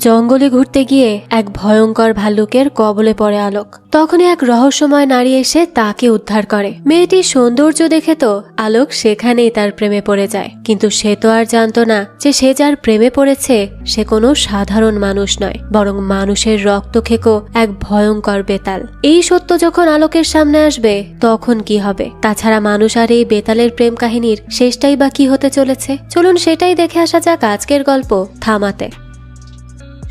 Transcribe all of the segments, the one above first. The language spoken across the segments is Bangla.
জঙ্গলে ঘুরতে গিয়ে এক ভয়ঙ্কর ভাল্লুকের কবলে পড়ে আলোক। তখনই এক রহস্যময় নারী এসে তাকে উদ্ধার করে। মেয়েটির সৌন্দর্য দেখে তো আলোক সেখানেই তার প্রেমে পড়ে যায়, কিন্তু সে তো আর জানতো না যে সে যার প্রেমে পড়েছে সে কোনো সাধারণ মানুষ নয়, বরং মানুষের রক্ত খেকো এক ভয়ঙ্কর বেতাল। এই সত্য যখন আলোকের সামনে আসবে তখন কি হবে? তাছাড়া মানুষ আর এই বেতালের প্রেম কাহিনীর শেষটাই বা কি হতে চলেছে, চলুন সেটাই দেখে আসা যাক আজকের গল্প থামাতে।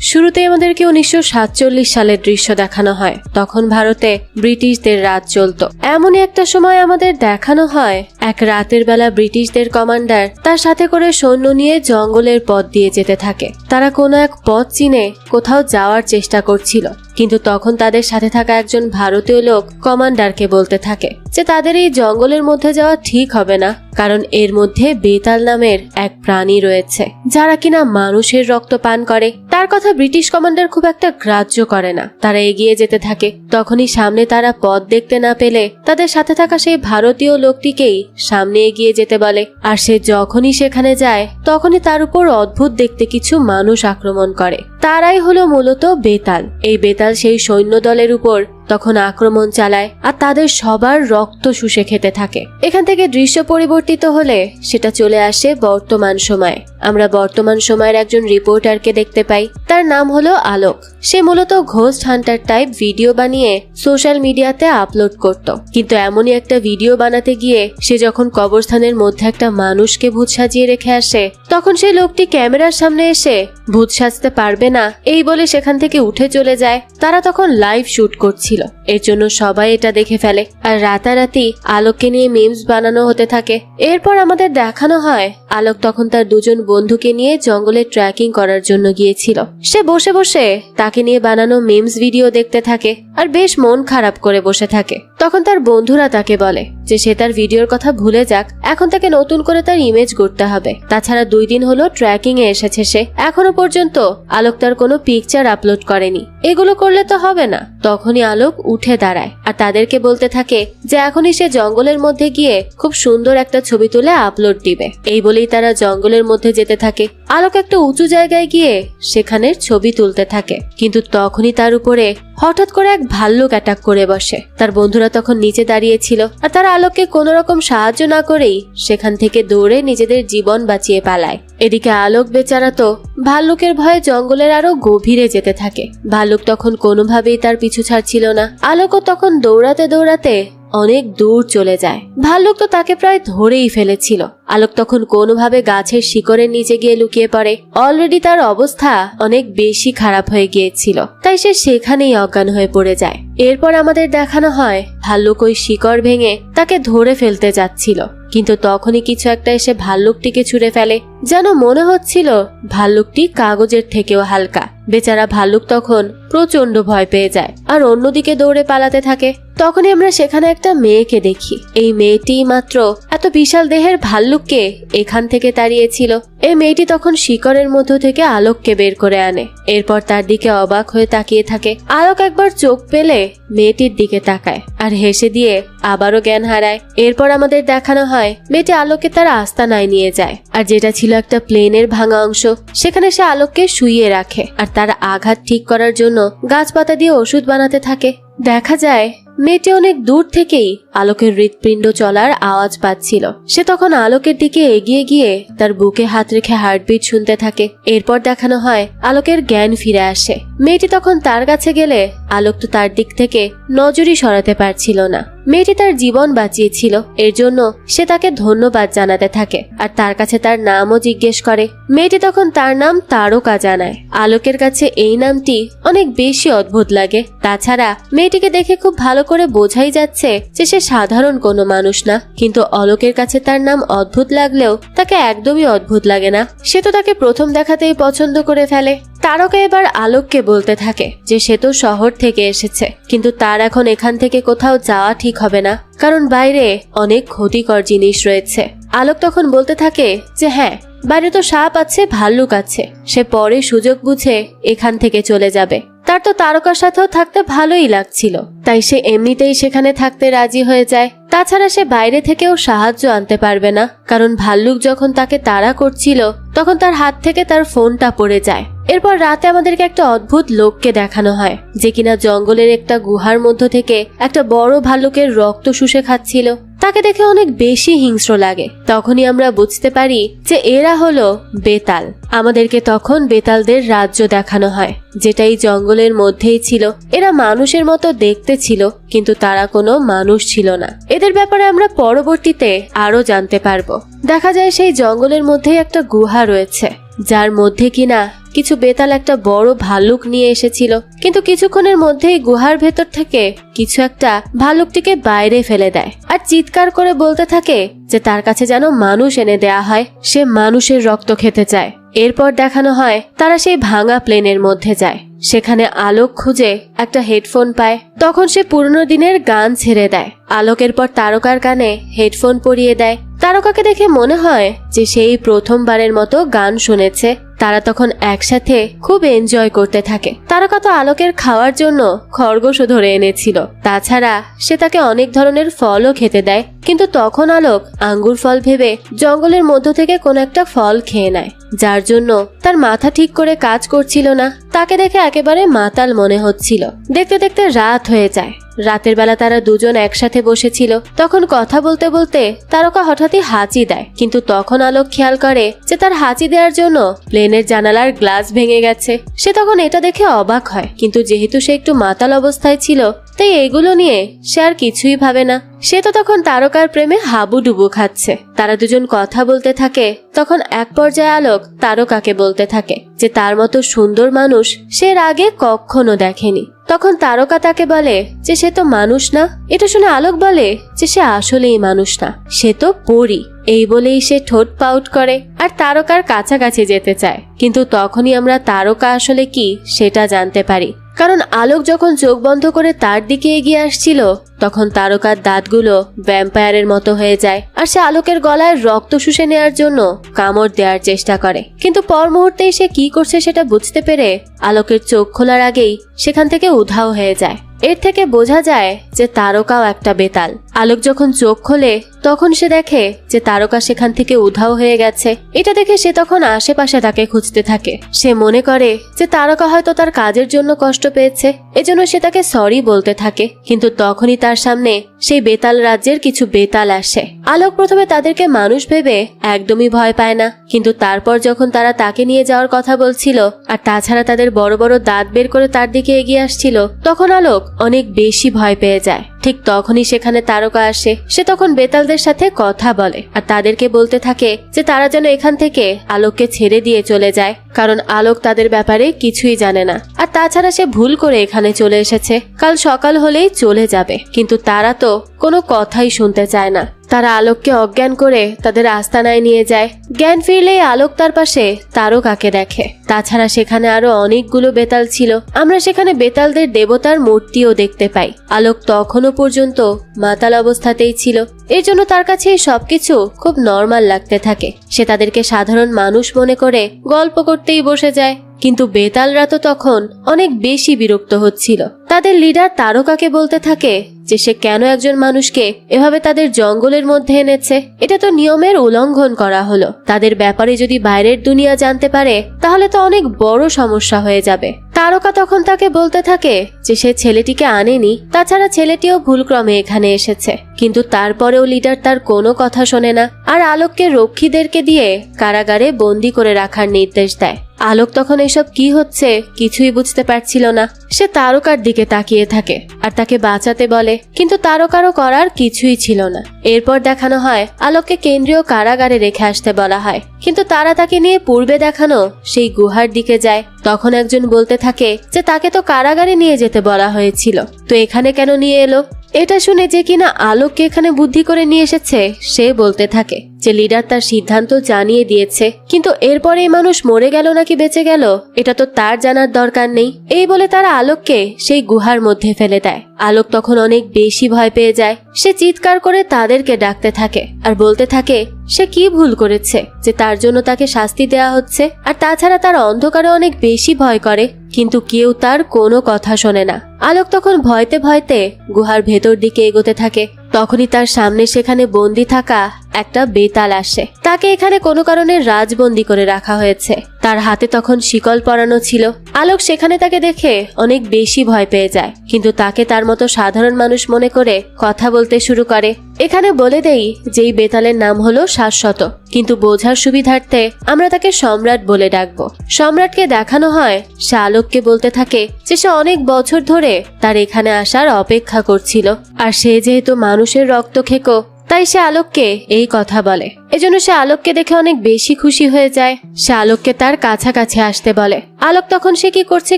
শুরুতে আমাদেরকে 1947 সালের দৃশ্য দেখানো হয়। তখন ভারতে ব্রিটিশদের রাজ চলত। এমনই একটা সময় আমাদের দেখানো হয় এক রাতের বেলা ব্রিটিশদের কমান্ডার তার সাথে করে সৈন্য নিয়ে জঙ্গলের পথ দিয়ে যেতে থাকে। তারা কোনো এক পথ চিনে কোথাও যাওয়ার চেষ্টা করছিল, কিন্তু তখন তাদের সাথে থাকা একজন ভারতীয় লোক কমান্ডারকে বলতে থাকে যে তাদের এই জঙ্গলের মধ্যে যাওয়া ঠিক হবে না, কারণ এর মধ্যে বেতাল নামের এক প্রাণী রয়েছে যারা কিনা মানুষের রক্ত পান করে। তার কথা ব্রিটিশ কমান্ডার খুব একটা গ্রাহ্য করে না। তারা এগিয়ে যেতে থাকে। তখনই সামনে তারা পথ দেখতে না পেলে তাদের সাথে থাকা সেই ভারতীয় লোকটিকেই সামনে এগিয়ে যেতে বলে। আর সে যখনই সেখানে যায় তখনই তার উপর অদ্ভুত দেখতে কিছু মানুষ আক্রমণ করে। তারাই হলো মূলত বেতাল। এই বেতাল সেই সৈন্য দলের উপর তখন আক্রমণ চালায় আর তাদের সবার রক্ত শুষে খেতে থাকে। এখান থেকে দৃশ্য পরিবর্তিত হলে সেটা চলে আসে বর্তমান সময়ে। আমরা বর্তমান সময়ের একজন রিপোর্টারকে দেখতে পাই। তার নাম হলো আলোক। সে মূলত ঘোস্ট হান্টার টাইপ ভিডিও বানিয়ে সোশ্যাল মিডিয়াতে আপলোড করত। কিন্তু এমনই একটা ভিডিও বানাতে গিয়ে সে যখন কবরস্থানের মধ্যে একটা মানুষকে ভূত সাজিয়ে রেখে আসে, তখন সেই লোকটি ক্যামেরার সামনে এসে ভূত সাজতে পারবে না এই বলে সেখান থেকে উঠে চলে যায়। তারা তখন লাইভ শুট করছিল, এর জন্য সবাই এটা দেখে ফেলে আর রাতারাতি আলোককে নিয়ে মিমস বানানো হতে থাকে। এরপর আমাদের দেখানো হয় আলোক তখন তার দুজন বন্ধুকে নিয়ে জঙ্গলে ট্রেকিং করার জন্য গিয়েছিল। সে বসে বসে তাকে নিয়ে বানানো মিমস ভিডিও দেখতে থাকে আর বেশ মন খারাপ করে বসে থাকে। তখন তার বন্ধুরা তাকে বলে যে সে তার ভিডিওর কথা ভুলে যাক, এখন থেকে নতুন করে তার ইমেজ করতে হবে। তাছাড়া 2 দিন হলো ট্রেকিং এ এসেছে সে, এখনো পর্যন্ত আলোক তার কোনো পিকচার আপলোড করেনি। এগুলো করলে তো হবে না। তখনই আলোক উঠে দাঁড়ায় আর তাদেরকে বলতে থাকে যে এখনই সে জঙ্গলের মধ্যে গিয়ে খুব সুন্দর একটা ছবি তুলে আপলোড দিবে। এই বলেই তারা জঙ্গলের মধ্যে যেতে থাকে। আলোক একটা উঁচু জায়গায় গিয়ে সেখানের ছবি তুলতে থাকে, কিন্তু তখনই তার উপরে হঠাৎ করে এক ভাল্লুক অ্যাটাক করে বসে। তার বন্ধুরা তখন নিচে দাঁড়িয়েছিল আর তারা আলোককে কোনো রকম সাহায্য না করেই সেখান থেকে দৌড়ে নিজেদের জীবন বাঁচিয়ে পালায়। এদিকে আলোক বেচারা তো ভাল্লুকের ভয়ে জঙ্গলের আরো গভীরে যেতে থাকে। ভাল্লুক তখন কোনোভাবেই তার পিছু ছাড়ছিল না। আলোকও তখন দৌড়াতে দৌড়াতে অনেক দূর চলে যায়। ভাল্লুক তো তাকে প্রায় ধরেই ফেলেছিল। আলোক তখন কোনোভাবে গাছের শিকড়ের নিচে গিয়ে লুকিয়ে পড়ে। অলরেডি তার অবস্থা অনেক বেশি খারাপ হয়ে গিয়েছিল, তাই সে সেখানেই অজ্ঞান হয়ে পড়ে যায়। এরপর আমাদের দেখানো হয় ভাল্লুক ওই শিকড় ভেঙে তাকে ধরে ফেলতে যাচ্ছিল, কিন্তু তখনই কিছু একটা এসে ভাল্লুকটিকে ছুঁড়ে ফেলে। যেন মনে হচ্ছিল ভাল্লুকটি কাগজের থেকেও হালকা। বেচারা ভাল্লুক তখন প্রচন্ড ভয় পেয়ে যায় আর অন্যদিকে দৌড়ে পালাতে থাকে। তখনই আমরা সেখানে একটা মেয়েকে দেখি। এই মেয়েটি মাত্র এত বিশাল দেহের ভাল্লুককে এখান থেকে তাড়িয়েছিল। এই মেয়েটি তখন শিকড়ের মধ্য থেকে আলোককে বের করে আনে। এরপর তার দিকে অবাক হয়ে তাকিয়ে থাকে। আলোক একবার চোখ পেলে মেয়েটির দিকে তাকায় আর হেসে দিয়ে আবারও জ্ঞান হারায়। এরপর আমাদের দেখানো হয় মেয়েটি আলোককে তার আস্তানায় নিয়ে যায় আর যেটা ছিল একটা প্লেনের ভাঙা অংশ, সেখানে সে আলোককে শুইয়ে রাখে আর তার আঘাত ঠিক করার জন্য গাছপাতা দিয়ে ওষুধ বানাতে থাকে। দেখা যায় মেয়েটি অনেক দূর থেকেই আলোকের হৃৎপিণ্ড চলার আওয়াজ পাচ্ছিল। সে তখন আলোকের দিকে এগিয়ে গিয়ে তার বুকে হাত রেখে হার্টবিট শুনতে থাকে। এরপর দেখানো হয় আলোকের জ্ঞান ফিরে আসে। মেয়েটি তখন তার কাছে গেলে আলোক তো তার দিক থেকে নজরই সরাতে পারছিল না। মেয়েটি তার জীবন বাঁচিয়েছিল, এর জন্য সে তাকে ধন্যবাদ জানাতে থাকে আর তার কাছে তার নামও জিজ্ঞেস করে। মেয়েটি তখন তার নাম তারকা জানায়। আলোকের কাছে এই নামটি অনেক বেশি অদ্ভুত লাগে। তাছাড়া মেয়েটিকে দেখে খুব ভালো করে বোঝাই যাচ্ছে যে সে সাধারণ কোনো মানুষ না, কিন্তু আলোকের কাছে তার নাম অদ্ভুত লাগলেও তাকে একদমই অদ্ভুত লাগে না। সে তো তাকে প্রথম দেখাতেই পছন্দ করে ফেলে। তারকা এবার আলোককে বলতে থাকে যে সে তো শহর থেকে এসেছে, কিন্তু তার এখন এখান থেকে কোথাও যাওয়া ঠিক হবে না, কারণ বাইরে অনেক ক্ষতিকর জিনিস রয়েছে। আলোক তখন বলতে থাকে যে হ্যাঁ, বাইরে তো সাপ আছে, ভাল্লুক আছে, সে পরে সুযোগ বুঝে এখান থেকে চলে যাবে। তার তো তারকার সাথেও থাকতে ভালোই লাগছিল, তাই সে এমনিতেই সেখানে থাকতে রাজি হয়ে যায়। তাছাড়া সে বাইরে থেকেও সাহায্য আনতে পারবে না, কারণ ভাল্লুক যখন তাকে তাড়া করছিল তখন তার হাত থেকে তার ফোনটা পড়ে যায়। এরপর রাতে আমাদেরকে একটা অদ্ভুত লোককে দেখানো হয় যে কিনা জঙ্গলের একটা গুহার মধ্য থেকে একটা বড় ভাল্লুকের রক্ত শুষে খাচ্ছিল। তাকে দেখে অনেক বেশি হিংস্র লাগে। তখনই আমরা বুঝতে পারি যে এরা হলো বেতাল। আমাদেরকে তখন বেতালদের রাজ্য দেখানো হয়, যেটা এই জঙ্গলের মধ্যেই ছিল। এরা মানুষের মতো দেখতে ছিল, কিন্তু তারা কোনো মানুষ ছিল না। এদের ব্যাপারে আমরা পরবর্তীতে আরো জানতে পারবো। দেখা যায় সেই জঙ্গলের মধ্যেই একটা গুহা রয়েছে, যার মধ্যে কিনা কিছু বেতাল একটা বড় ভাল্লুক নিয়ে এসেছিল। কিন্তু কিছুক্ষণের মধ্যেই গুহার ভেতর থেকে কিছু একটা ভাল্লুকটিকে বাইরে ফেলে দেয় আর চিৎকার করে বলতে থাকে যে তার কাছে যেন মানুষ এনে দেয়া হয়, সে মানুষের রক্ত খেতে চায়। এরপর দেখানো হয় তারা সেই ভাঙা প্লেনের মধ্যে যায়। সেখানে আলোক খুঁজে একটা হেডফোন পায়। তখন সে পুরনো দিনের গান ছেড়ে দেয়। আলোকের পর তারকার কানে হেডফোন পরিয়ে দেয়। তারকাকে দেখে মনে হয় যে সেই প্রথমবারের মতো গান শুনেছে। তারা তখন একসাথে খুব এনজয় করতে থাকে। তারকা তো আলোকের খাওয়ার জন্য খরগোশও ধরে এনেছিল। তাছাড়া সে তাকে অনেক ধরনের ফলও খেতে দেয়। কিন্তু তখন আলোক আঙ্গুর ফল ভেবে জঙ্গলের মধ্য থেকে কোন একটা ফল খেয়ে নেয়, যার জন্য তার মাথা ঠিক করে কাজ করছিল না। তাকে দেখে একেবারে মাতাল মনে হচ্ছিল। দেখতে দেখতে রাত হয়ে যায়। রাতের বেলা তারা দুজন একসাথে বসেছিল। তখন কথা বলতে বলতে তারকা হঠাৎই হাঁচি দেয়। কিন্তু তখন আলোক খেয়াল করে যে তার হাঁচি দেওয়ার জন্য প্লেনের জানালার গ্লাস ভেঙে গেছে। সে তখন এটা দেখে অবাক হয়, কিন্তু যেহেতু সে একটু মাতাল অবস্থায় ছিল তাই এগুলো নিয়ে সে আর কিছুই ভাবে না। সে তো তখন তারকার প্রেমে হাবুডুবু খাচ্ছে। তারা দুজন কথা বলতে থাকে। তখন এক পর্যায়ে আলোক তারকাকে বলতে থাকে যে তার মতো সুন্দর মানুষ সে এর আগে কখনো দেখেনি। তখন তারকা তাকে বলে যে সে তো মানুষ না। এটা শুনে আলোক বলে যে সে আসলেই মানুষ না, সে তো পরী। এই বলেই সে ঠোঁট পাউট করে আর তারকার কাছাকাছি যেতে চায়। কিন্তু তখনই আমরা তারকা আসলে কি সেটা জানতে পারি, কারণ আলোক যখন চোখ বন্ধ করে তার দিকে এগিয়ে আসছিল তখন তারকার দাঁতগুলো ভ্যাম্পায়ারের মতো হয়ে যায় আর সে আলোকের গলায় রক্ত শুষে নেওয়ার জন্য কামড় দেওয়ার চেষ্টা করে। কিন্তু পর মুহূর্তেই সে কি করছে সেটা বুঝতে পেরে আলোকের চোখ খোলার আগেই সেখান থেকে উধাও হয়ে যায়। এর থেকে বোঝা যায় যে তারকাও একটা বেতাল। আলোক যখন চোখ খোলে তখন সে দেখে যে তারকা সেখান থেকে উধাও হয়ে গেছে। এটা দেখে সে তখন আশেপাশে তাকে খুঁজতে থাকে। সে মনে করে যে তারকা হয়তো তার কাজের জন্য কষ্ট পেয়েছে, এজন্য সে তাকে সরি বলতে থাকে। কিন্তু তখনই তার সামনে সেই বেতাল রাজ্যের কিছু বেতাল আসে। আলোক প্রথমে তাদেরকে মানুষ ভেবে একদমই ভয় পায় না, কিন্তু তারপর যখন তারা তাকে নিয়ে যাওয়ার কথা বলছিল আর তাছাড়া তাদের বড় বড় দাঁত বের করে তার দিকে এগিয়ে আসছিল তখন আলোক অনেক বেশি ভয় পেয়ে যায়। ঠিক তখনই সেখানে তারকা আসে। সে তখন বেতালদের সাথে কথা বলে আর তাদেরকে বলতে থাকে যে তারা যেন এখান থেকে আলোককে ছেড়ে দিয়ে চলে যায়, কারণ আলোক তাদের ব্যাপারে কিছুই জানে না। আর তাছাড়া সে ভুল করে এখানে চলে এসেছে, কাল সকাল হলেই চলে যাবে। কিন্তু তারা তো কোনো কথাই শুনতে চায় না। তারা আলোককে অজ্ঞান করে তাদের আস্তানায় নিয়ে যায়। জ্ঞান ফিরলেই আলোক তার পাশে তারকাকে দেখে। তাছাড়া সেখানে আরো অনেকগুলো বেতাল ছিল। আমরা সেখানে বেতালদের দেবতার মূর্তিও দেখতে পাই। আলোক তখনও পর্যন্ত মাতাল অবস্থাতেই ছিল, এর জন্য তার কাছে এই সবকিছু খুব নর্মাল লাগতে থাকে। সে তাদেরকে সাধারণ মানুষ মনে করে গল্প করতেই বসে যায়। কিন্তু বেতালরা তো তখন অনেক বেশি বিরক্ত হচ্ছিল। তাদের লিডার তারকাকে বলতে থাকে যে সে কেন একজন মানুষকে এভাবে তাদের জঙ্গলের মধ্যে এনেছে। এটা তো নিয়মের উল্লঙ্ঘন করা হলো। তাদের ব্যাপারে যদি বাইরের দুনিয়া জানতে পারে তাহলে তো অনেক বড় সমস্যা হয়ে যাবে। তারকা তখন তাকে বলতে থাকে যে সে ছেলেটিকে আনেনি, তাছাড়া ছেলেটিও ভুলক্রমে এখানে এসেছে। কিন্তু তারপরেও লিডার তার কোনো কথা শোনে না আর আলোককে রক্ষীদেরকে দিয়ে কারাগারে বন্দি করে রাখার নির্দেশ দেয়। আলোক তখন এসব কি হচ্ছে কিছুই বুঝতে পারছিল না। সে তারকার দিকে তাকিয়ে থাকে আর তাকে বাঁচাতে বলে, কিন্তু তারকারও করার কিছুই ছিল না। এরপর দেখানো হয় আলোককে কেন্দ্রীয় কারাগারে রেখে আসতে বলা হয়, কিন্তু তারা তাকে নিয়ে পূর্বে দেখানো সেই গুহার দিকে যায়। তখন একজন বলতে থাকে যে তাকে তো কারাগারে নিয়ে যেতে বলা হয়েছিল, তো এখানে কেন নিয়ে এলো। এটা শুনে যে কিনা আলোককে এখানে বুদ্ধি করে নিয়ে এসেছে সে বলতে থাকে যে লিডার তার সিদ্ধান্ত জানিয়ে দিয়েছে, কিন্তু এরপরে এই মানুষ মরে গেল নাকি বেঁচে গেল এটা তো তার জানার দরকার নেই। এই বলে তারা আলোককে সেই গুহার মধ্যে ফেলে দেয়। আলোক তখন অনেক বেশি ভয় পেয়ে যায়। সে চিৎকার করে তাদেরকে ডাকতে থাকে আর বলতে থাকে সে কি ভুল করেছে যে তার জন্য তাকে শাস্তি দেয়া হচ্ছে। আর তাছাড়া তার অন্ধকারে অনেক বেশি ভয় করে, কিন্তু কেউ তার কোনো কথা শোনে না। আলোক তখন ভয়তে ভয়তে গুহার ভেতর দিকে এগোতে থাকে। তখনই তার সামনে সেখানে বন্দি থাকা একটা বেতাল আসে। তাকে এখানে কোনো কারণে রাজবন্দি করে রাখা হয়েছে। তার হাতে তখন শিকল পরানো ছিল। আলোক সেখানে তাকে দেখে অনেক বেশি ভয় পেয়ে যায়, কিন্তু তাকে তার মতো সাধারণ মানুষ মনে করে কথা বলতে শুরু করে। এখানে বলে দেই যে এই বেতালের নাম হলো শাশ্বত, কিন্তু বোঝার সুবিধার্থে আমরা তাকে সম্রাট বলে ডাকবো। সম্রাটকে দেখানো হয় সে আলোককে বলতে থাকে যে সে অনেক বছর ধরে তার এখানে আসার অপেক্ষা করছিল, আর সে যেহেতু মানুষের রক্ত খেকো তাই সে আলোককে এই কথা বলে। এজন্য সে আলোককে দেখে অনেক বেশি খুশি হয়ে যায়। সে আলোককে তার কাছাকাছি আসতে বলে। আলোক তখন সে কি করছে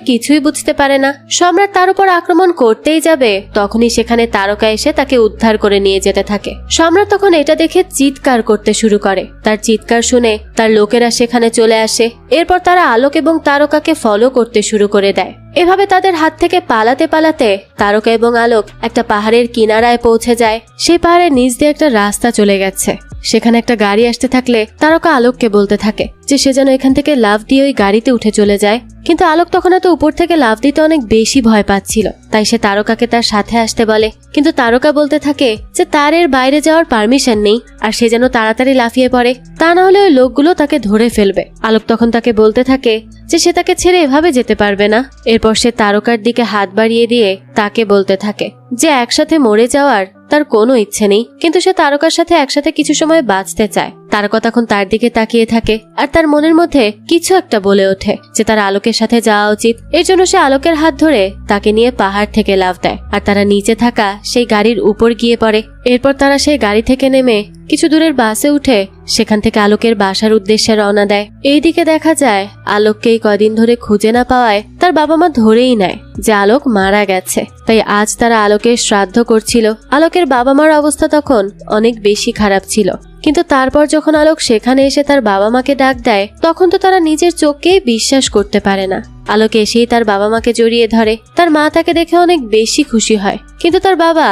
কিছুই বুঝতে পারে না। সম্রাট তার উপর আক্রমণ করতেই যাবে, তখনই সেখানে তারকা এসে তাকে উদ্ধার করে নিয়ে যেতে থাকে। সম্রাট তখন এটা দেখে চিৎকার করতে শুরু করে। তার চিৎকার শুনে তার লোকেরা সেখানে চলে আসে। এরপর তারা আলোক এবং তারকাকে ফলো করতে শুরু করে দেয়। এভাবে তাদের হাত থেকে পালাতে পালাতে তারকা এবং আলোক একটা পাহাড়ের কিনারায় পৌঁছে যায়। সেই পাহাড়ের নিচ দিয়ে একটা রাস্তা চলে গেছে। সেখানে একটা গাড়ি আসতে থাকলে তারকা আলোককে বলতে থাকে যে সে যেন এখান থেকে লাফ দিয়ে ওই গাড়িতে উঠে চলে যায়, কিন্তু আলোক তখন এত উপর থেকে লাফ দিতে অনেক বেশি ভয় পাচ্ছিল। তাই সে তারকাকে তার সাথে আসতে বলে, কিন্তু তারকা বলতে থাকে যে তার এর বাইরে যাওয়ার পারমিশন নেই, আর সে যেন তাড়াতাড়ি লাফিয়ে পড়ে, তা না হলে ওই লোকগুলো তাকে ধরে ফেলবে। আলোক তখন তাকে বলতে থাকে যে সে তাকে ছেড়ে এভাবে যেতে পারবে না। এরপর সে তারকার দিকে হাত বাড়িয়ে দিয়ে তাকে বলতে থাকে যে একসাথে মরে যাওয়ার তার কোনো ইচ্ছে নেই, কিন্তু সে তারকার সাথে একসাথে কিছু সময় বাঁচতে চায়। তারকা তখন তার দিকে তাকিয়ে থাকে, আর তার মনের মধ্যে কিছু একটা বলে ওঠে যে তার আলোকের সাথে যাওয়া উচিত। এর জন্য সে আলোকের হাত ধরে তাকে নিয়ে পাহাড় থেকে লাফ দেয়, আর তারা নিচে থাকা সেই গাড়ির উপর গিয়ে পড়ে। এরপর তারা সেই গাড়ি থেকে নেমে কিছু দূরের বাসে উঠে সেখান থেকে আলোকের বাসার উদ্দেশ্যে রওনা দেয়। এইদিকে দেখা যায় আলোককে এই কদিন ধরে খুঁজে না পাওয়ায় তার বাবা মা ধরেই নেয় যে আলোক মারা গেছে। তাই আজ তারা আলোকের শ্রাদ্ধ করছিল। আলোকের বাবা মার অবস্থা তখন অনেক বেশি খারাপ ছিল, কিন্তু তারপর যখন আলোক সেখানে এসে তার বাবা মাকে ডাক দেয় তখন তো তারা নিজের চোখকেই বিশ্বাস করতে পারে না। আলোক এসেই তার বাবা মাকে জড়িয়ে ধরে। তার মা তাকে দেখে অনেক বেশি খুশি হয়, কিন্তু তার বাবা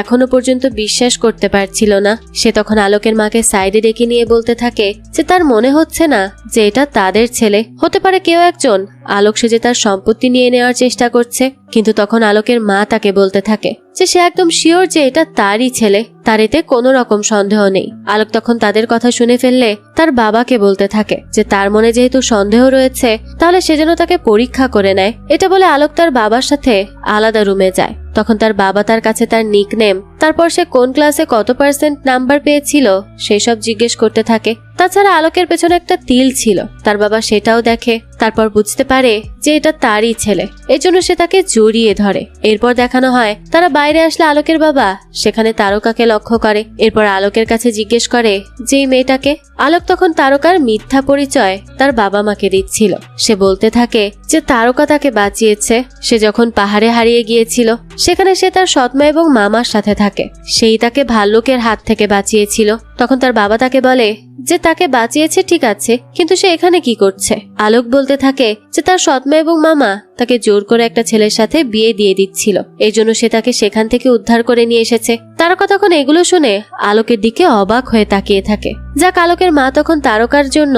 এখনো পর্যন্ত বিশ্বাস করতে পারছিল না। সে তখন আলোকের মাকে সাইডে ডেকে নিয়ে বলতে থাকে যে তার মনে হচ্ছে না যে এটা তাদের ছেলে, হতে পারে কেউ একজন আলোক সেজে তার সম্পত্তি নিয়ে নেওয়ার চেষ্টা করছে। কিন্তু তখন আলোকের মা তাকে বলতে থাকে যে সে একদম শিওর যে এটা তারই ছেলে, তার এতে কোনো রকম সন্দেহ নেই। আলোক তখন তাদের কথা শুনে ফেললে তার বাবাকে বলতে থাকে যে তার মনে যেহেতু সন্দেহ রয়েছে তাহলে সে যেন তাকে পরীক্ষা করে নেয়। এটা বলে আলোক তার বাবার সাথে আলাদা রুমে যায়। তখন তার বাবা তার কাছে তার নিকনেম, তারপর সে কোন ক্লাসে কত % নাম্বার পেয়েছিল সেসব জিজ্ঞেস করতে থাকে। তাছাড়া আলোকের পেছনে একটা তিল ছিল, তার বাবা সেটাও দেখে। তারপর বুঝতে পারে যে এটা তারই ছেলে, এজন্য সে তাকে জড়িয়ে ধরে। এরপর দেখানো হয় তারা বাইরে আসলে আলোকের বাবা সেখানে তারকাকে লক্ষ্য করে। এরপর আলোকের কাছে জিজ্ঞেস করে যে এই মেয়েটাকে। আলোক তখন তারকার মিথ্যা পরিচয় তার বাবা মাকে দিচ্ছিল। সে বলতে থাকে যে তারকা তাকে বাঁচিয়েছে। সে যখন পাহাড়ে হারিয়ে গিয়েছিল সেখানে সে তার সৎমা এবং মামার সাথে থাকে, সেই তাকে ভাল্লুকের হাত থেকে বাঁচিয়েছিল। তখন তার বাবা তাকে বলে যে তাকে বাঁচিয়েছে ঠিক আছে, কিন্তু সে এখানে কি করছে? আলোক বলতে থাকে যে তার সৎমা এবং মামা তাকে জোর করে একটা ছেলের সাথে বিয়ে দিয়ে দিচ্ছিল, এই জন্য সে তাকে সেখান থেকে উদ্ধার করে নিয়ে এসেছে। তারকা তখন এগুলো শুনে আলোকের দিকে অবাক হয়ে তাকিয়ে থাকে। যাক, আলোকের মা তখন তারকার জন্য